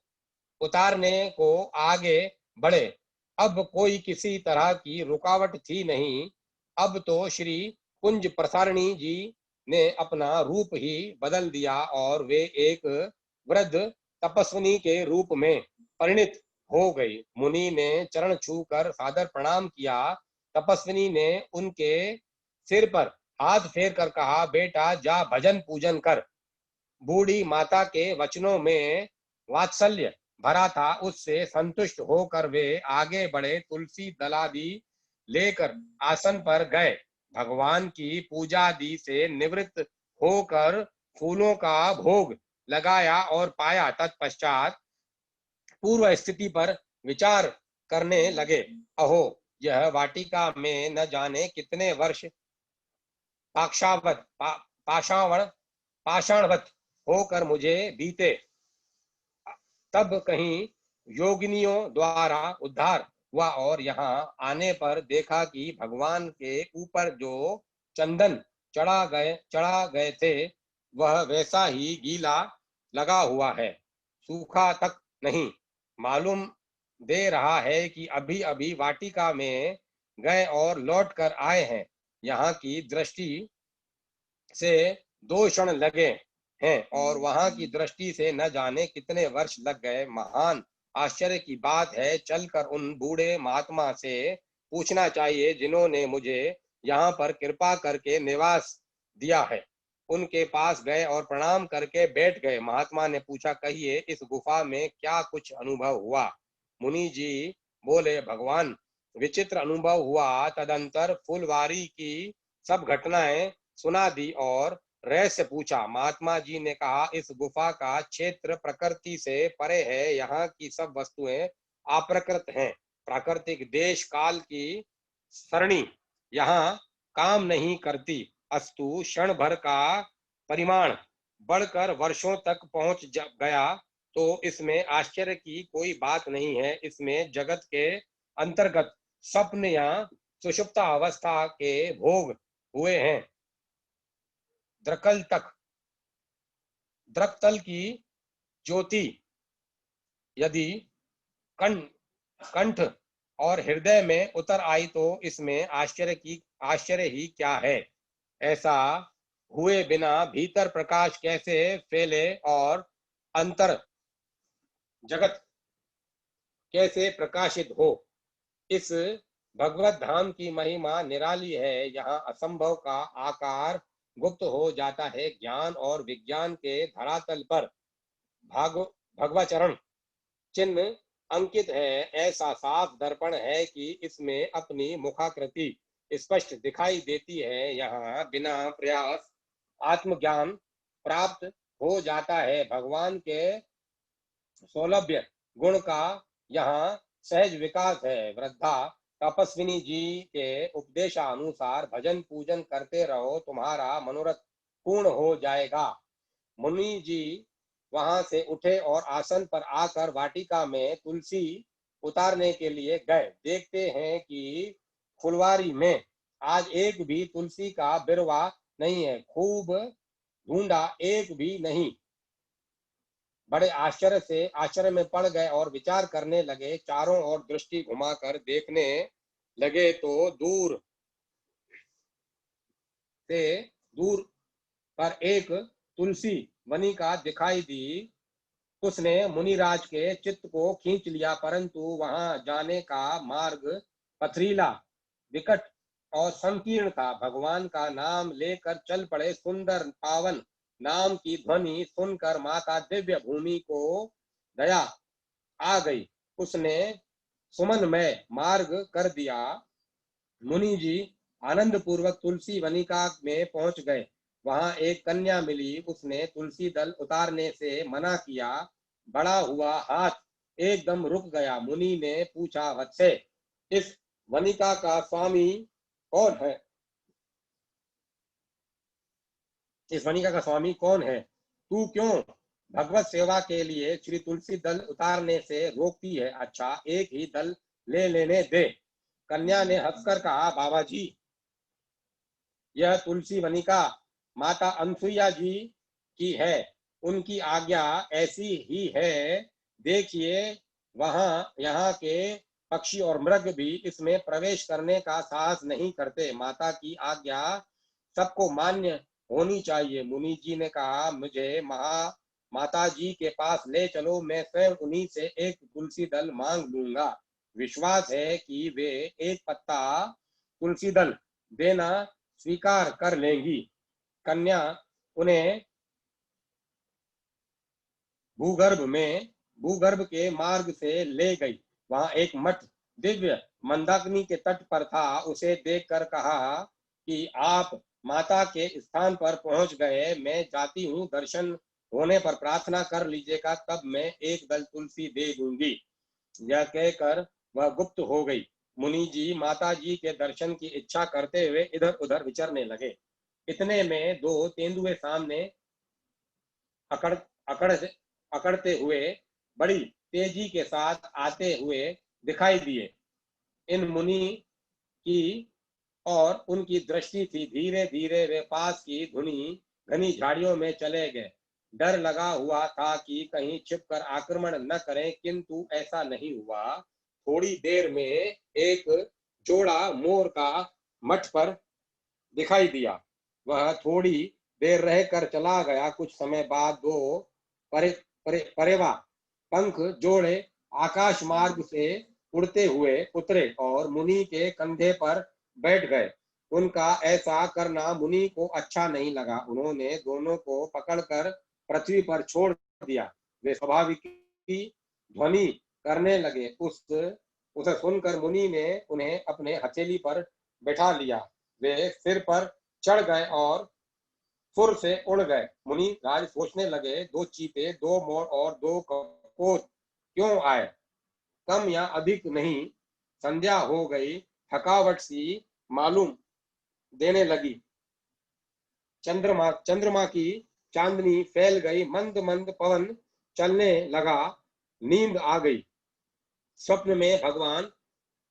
उतारने को आगे बढ़े। अब कोई किसी तरह की रुकावट थी नहीं। अब तो श्री कुंज प्रसारणी जी ने अपना रूप ही बदल दिया और वे एक वृद्ध तपस्विनी के रूप में परिणित हो गई। मुनि ने चरण छूकर सादर प्रणाम किया। तपस्विनी ने उनके सिर पर हाथ फेर कर कहा, बेटा जा भजन पूजन कर। बूढ़ी माता के वचनों में वात्सल्य भरा था। उससे संतुष्ट होकर वे आगे बढ़े। तुलसी दलादि लेकर आसन पर गए। भगवान की पूजादि से निवृत्त होकर फूलों का भोग लगाया और पाया। तत्पश्चात पूर्व स्थिति पर विचार करने लगे। अहो, यह वाटिका में न जाने कितने वर्ष पाषाणवत होकर मुझे बीते। तब कहीं योगिनियों द्वारा उद्धार हुआ और यहाँ आने पर देखा कि भगवान के ऊपर जो चंदन चढ़ा गए थे वह वैसा ही गीला लगा हुआ है, सूखा तक नहीं। मालूम दे रहा है कि अभी अभी वाटिका में गए और लौट कर आए हैं। यहाँ की दृष्टि से 2 क्षण लगे हैं और वहां की दृष्टि से न जाने कितने वर्ष लग गए। महान आश्चर्य की बात है। चलकर उन बूढ़े महात्मा से पूछना चाहिए जिन्होंने मुझे यहाँ पर कृपा करके निवास दिया है। उनके पास गए और प्रणाम करके बैठ गए। महात्मा ने पूछा, कहिए इस गुफा में क्या कुछ अनुभव हुआ? मुनि जी बोले, भगवान विचित्र अनुभव हुआ। तदंतर फुलवारी की सब घटनाएं सुना दी और रहस्य पूछा। महात्मा जी ने कहा, इस गुफा का क्षेत्र प्रकृति से परे है। यहाँ की सब वस्तुएं अप्रकृत हैं। प्राकृतिक देश काल की सरणी यहाँ काम नहीं करती। अस्तु क्षण भर का परिमाण बढ़कर वर्षों तक पहुंच गया तो इसमें आश्चर्य की कोई बात नहीं है। इसमें जगत के अंतर्गत स्वप्न या सुषुप्त अवस्था के भोग हुए हैं। द्रक्तल की ज्योति यदि कंठ और हृदय में उतर आई तो इसमें आश्चर्य ही क्या है? ऐसा हुए बिना भीतर प्रकाश कैसे फैले और अंतर जगत कैसे प्रकाशित हो? इस भगवत धाम की महिमा निराली है। यहाँ असंभव का आकार गुप्त हो जाता है। ज्ञान और विज्ञान के धरातल पर भाग भगवाचरण चिन्ह अंकित है। ऐसा साफ दर्पण है कि इसमें अपनी मुखाकृति स्पष्ट दिखाई देती है। यहाँ बिना प्रयास आत्मज्ञान प्राप्त हो जाता है। भगवान के सौलभ्य गुण का यहाँ सहज विकास है। वृद्धा तपस्विनी जी के उपदेशानुसार भजन पूजन करते रहो, तुम्हारा मनोरथ पूर्ण हो जाएगा। मुनि जी वहां से उठे और आसन पर आकर वाटिका में तुलसी उतारने के लिए गए। देखते हैं कि फुलवारी में आज एक भी तुलसी का बिरवा नहीं है। खूब ढूंढा, एक भी नहीं। बड़े आश्चर्य में पड़ गए और विचार करने लगे। चारों ओर दृष्टि घुमाकर देखने लगे तो दूर पर एक तुलसी वनिका दिखाई दी। उसने मुनिराज के चित्त को खींच लिया, परंतु वहां जाने का मार्ग पथरीला, विकट और संकीर्ण था। भगवान का नाम लेकर चल पड़े। सुंदर पावन नाम की ध्वनि सुनकर माता दिव्य भूमि को दया आ गई। उसने सुमन में मार्ग कर दिया। मुनि जी आनंद पूर्वक तुलसी वनिका में पहुंच गए। वहां एक कन्या मिली। उसने तुलसी दल उतारने से मना किया। बड़ा हुआ हाथ एकदम रुक गया। मुनि ने पूछा, वत्से, इस वनिका का स्वामी कौन है? इस वनिका का स्वामी कौन है? तू क्यों भगवत सेवा के लिए श्री तुलसी दल उतारने से रोकती है? अच्छा, एक ही दल ले लेने दे। कन्या ने हंसकर कहा, बाबा जी, यह तुलसी वनिका माता अनसुईया जी की है। उनकी आज्ञा ऐसी ही है। देखिए, वहां यहाँ के पक्षी और मृग भी इसमें प्रवेश करने का साहस नहीं करते। माता की आज्ञा सबको मान्य होनी चाहिए। मुनि जी ने कहा, मुझे माता जी के पास ले चलो, मैं स्वयं उन्हीं से एक तुलसी दल मांग लूंगा। विश्वास है कि वे एक पत्ता तुलसी दल देना स्वीकार कर लेंगी। कन्या उन्हें भूगर्भ के मार्ग से ले गई। वहां एक मठ दिव्य मंदाकिनी के तट पर था। उसे देखकर कहा कि आप माता के स्थान पर पहुंच गए, मैं जाती हूँ। दर्शन होने पर प्रार्थना कर लीजिएगा, तब मैं एक दल तुलसी दे दूंगी। यह कहकर वह गुप्त हो गई। मुनि जी माता जी के दर्शन की इच्छा करते हुए इधर उधर विचरने लगे। इतने में दो तेंदुए सामने अकड़ अकड़ अकड़ते हुए बड़ी तेजी के साथ आते हुए दिखाई दिए। इन मुनि की और उनकी दृष्टि थी। धीरे धीरे वे पास की घनी झाड़ियों में चले गए। डर लगा हुआ था कि कहीं छिपकर आक्रमण न करें, किंतु ऐसा नहीं हुआ। थोड़ी देर में एक जोड़ा मोर का मठ पर दिखाई दिया। वह थोड़ी देर रहकर चला गया। कुछ समय बाद दो परेवा पंख जोड़े आकाश मार्ग से उड़ते हुए उतरे और मुनि के कंधे पर बैठ गए। उनका ऐसा करना मुनि को अच्छा नहीं लगा। उन्होंने दोनों को पकड़कर पृथ्वी पर छोड़ दिया। वे स्वाभाविक की ध्वनि करने लगे। उसे सुनकर मुनि ने उन्हें अपने हथेली पर बैठा लिया। वे सिर पर चढ़ गए और सुर से उड़ गए। मुनि राज सोचने लगे, दो चीते, दो मोर और दो कपोत क्यों आए? कम या अधिक नहीं। संध्या हो गई। थकावट सी मालूम देने लगी। चंद्रमा की चांदनी फैल गई। मंद मंद पवन चलने लगा। नींद आ गई। स्वप्न में भगवान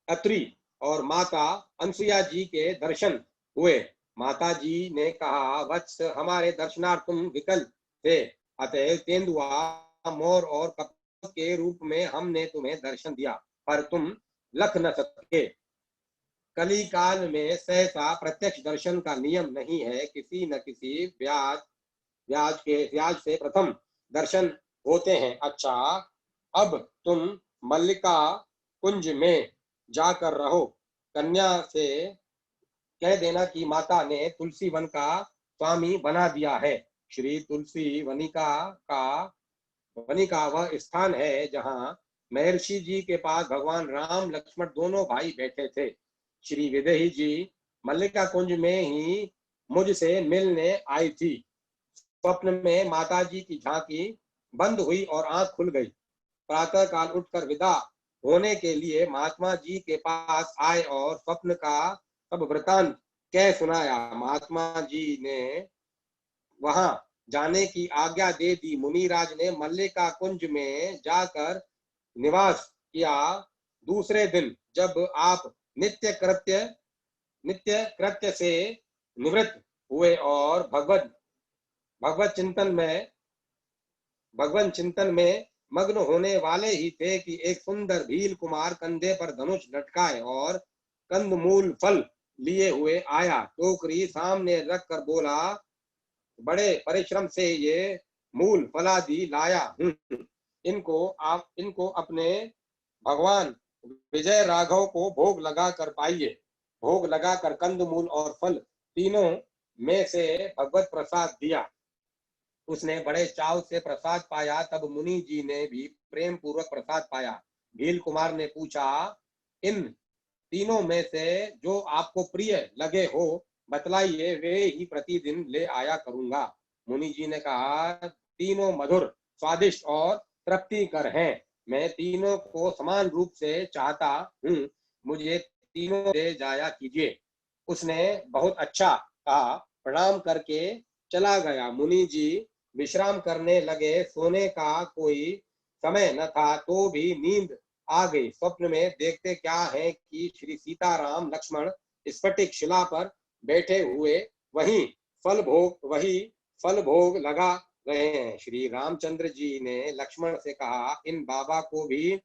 अत्रि और माता अनसुईया जी के दर्शन हुए। माता जी ने कहा, वत्स, हमारे दर्शनार्थ तुम विकल थे, अतएव तेंदुआ, मोर और कपट के रूप में हमने तुम्हें दर्शन दिया, पर तुम लख न सके। कली काल में सहसा प्रत्यक्ष दर्शन का नियम नहीं है। किसी न किसी व्याज से प्रथम दर्शन होते हैं। अच्छा, अब तुम मल्लिका कुंज में जाकर रहो। कन्या से कह देना कि माता ने तुलसी वन का स्वामी बना दिया है। श्री तुलसी वनिका वह स्थान है जहाँ महर्षि जी के पास भगवान राम लक्ष्मण दोनों भाई बैठे थे। श्री विदेही जी मल्लिका कुंज में ही मुझसे मिलने आई थी। स्वप्न में माता जी की झांकी बंद हुई और आंख खुल गई। प्रातः काल उठकर विदा होने के लिए महात्मा जी के पास आए और स्वप्न का सब वृतांत कह सुनाया। महात्मा जी ने वहां जाने की आज्ञा दे दी। मुनिराज ने मल्लिका कुंज में जाकर निवास किया। दूसरे दिन जब आप नित्य कृत्य से निवृत्त हुए और भगवत चिंतन में मग्न होने वाले ही थे कि एक सुंदर भील कुमार कंधे पर धनुष लटकाए और कंदमूल फल लिए हुए आया। टोकरी सामने रख कर बोला, बड़े परिश्रम से ये मूल फलादि लाया हूँ, इनको अपने भगवान विजय राघव को भोग लगा कर पाइए। भोग लगाकर कंदमूल और फल तीनों में से भगवत प्रसाद दिया। उसने बड़े चाव से प्रसाद पाया। तब मुनि जी ने भी प्रेम पूर्वक प्रसाद पाया। भील कुमार ने पूछा, इन तीनों में से जो आपको प्रिय लगे हो बतलाइए, वे ही प्रतिदिन ले आया करूंगा। मुनि जी ने कहा, तीनों मधुर, स्वादिष्ट और तृप्तिकर हैं। मैं तीनों को समान रूप से चाहता हूँ, मुझे तीनों दे जाया कीजिए। उसने बहुत अच्छा कहा, प्रणाम करके चला गया। मुनि जी विश्राम करने लगे। सोने का कोई समय न था तो भी नींद आ गई। स्वप्न में देखते क्या है कि श्री सीताराम लक्ष्मण स्फटिक शिला पर बैठे हुए वही फल भोग लगा रहे हैं। श्री रामचंद्र जी ने लक्ष्मण से कहा, इन बाबा को भी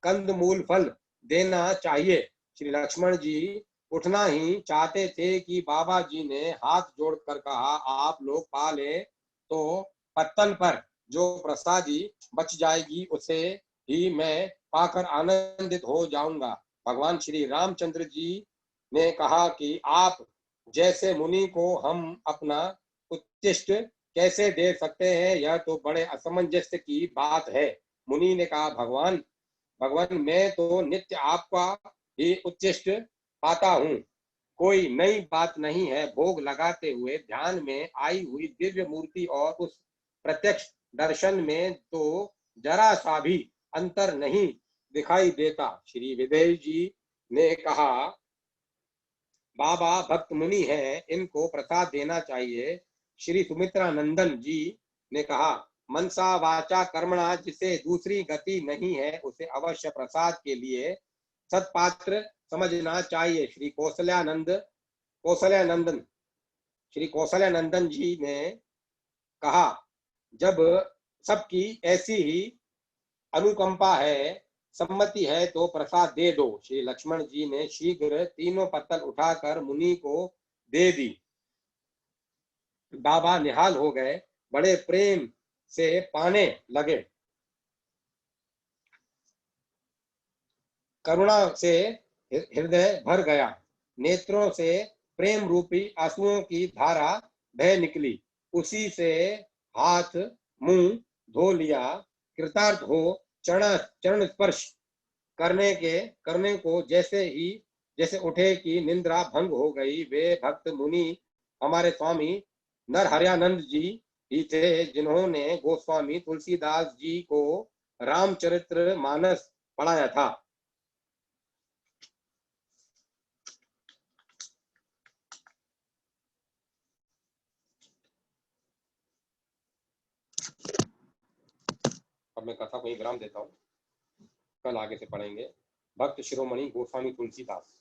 कंदमूल फल देना चाहिए। श्री लक्ष्मण जी उठना ही चाहते थे कि बाबा जी ने हाथ जोड़कर कहा, आप लोग पा ले तो पत्तल पर जो प्रसादी बच जाएगी उसे ही मैं पाकर आनंदित हो जाऊंगा। भगवान श्री रामचंद्र जी ने कहा कि आप जैसे मुनि को हम अपना उच्चिष्ट कैसे दे सकते हैं, यह तो बड़े असमंजस की बात है। मुनि ने कहा, भगवान मैं तो नित्य आपका ही उच्चिष्ट पाता हूँ, कोई नई बात नहीं है। भोग लगाते हुए ध्यान में आई हुई दिव्य मूर्ति और उस प्रत्यक्ष दर्शन में तो जरा सा भी अंतर नहीं दिखाई देता। श्री विदेह जी ने कहा, बाबा भक्त मुनि हैं, इनको प्रसाद देना चाहिए। श्री सुमित्रा नंदन जी ने कहा, मनसा वाचा कर्मणा जिसे दूसरी गति नहीं है उसे अवश्य प्रसाद के लिए सत्पात्र समझना चाहिए। श्री कौशल्यानंदन जी ने कहा, जब सबकी ऐसी ही अनुकंपा है, सम्मति है तो प्रसाद दे दो। श्री लक्ष्मण जी ने शीघ्र तीनों पत्तल उठाकर मुनि को दे दी। बाबा निहाल हो गए, बड़े प्रेम से पाने लगे। करुणा से हृदय भर गया। नेत्रों से प्रेम रूपी आंसुओं की धारा बह निकली। उसी से हाथ मुंह धो लिया। कृतार्थ हो चरण स्पर्श करने को जैसे उठे कि निंद्रा भंग हो गई। वे भक्त मुनि हमारे स्वामी नरहरयानंद जी ही थे, जिन्होंने गोस्वामी तुलसीदास जी को रामचरित्र मानस पढ़ाया था। अब मैं कथा को ही विराम देता हूँ, कल आगे से पढ़ेंगे। भक्त शिरोमणि गोस्वामी तुलसीदास।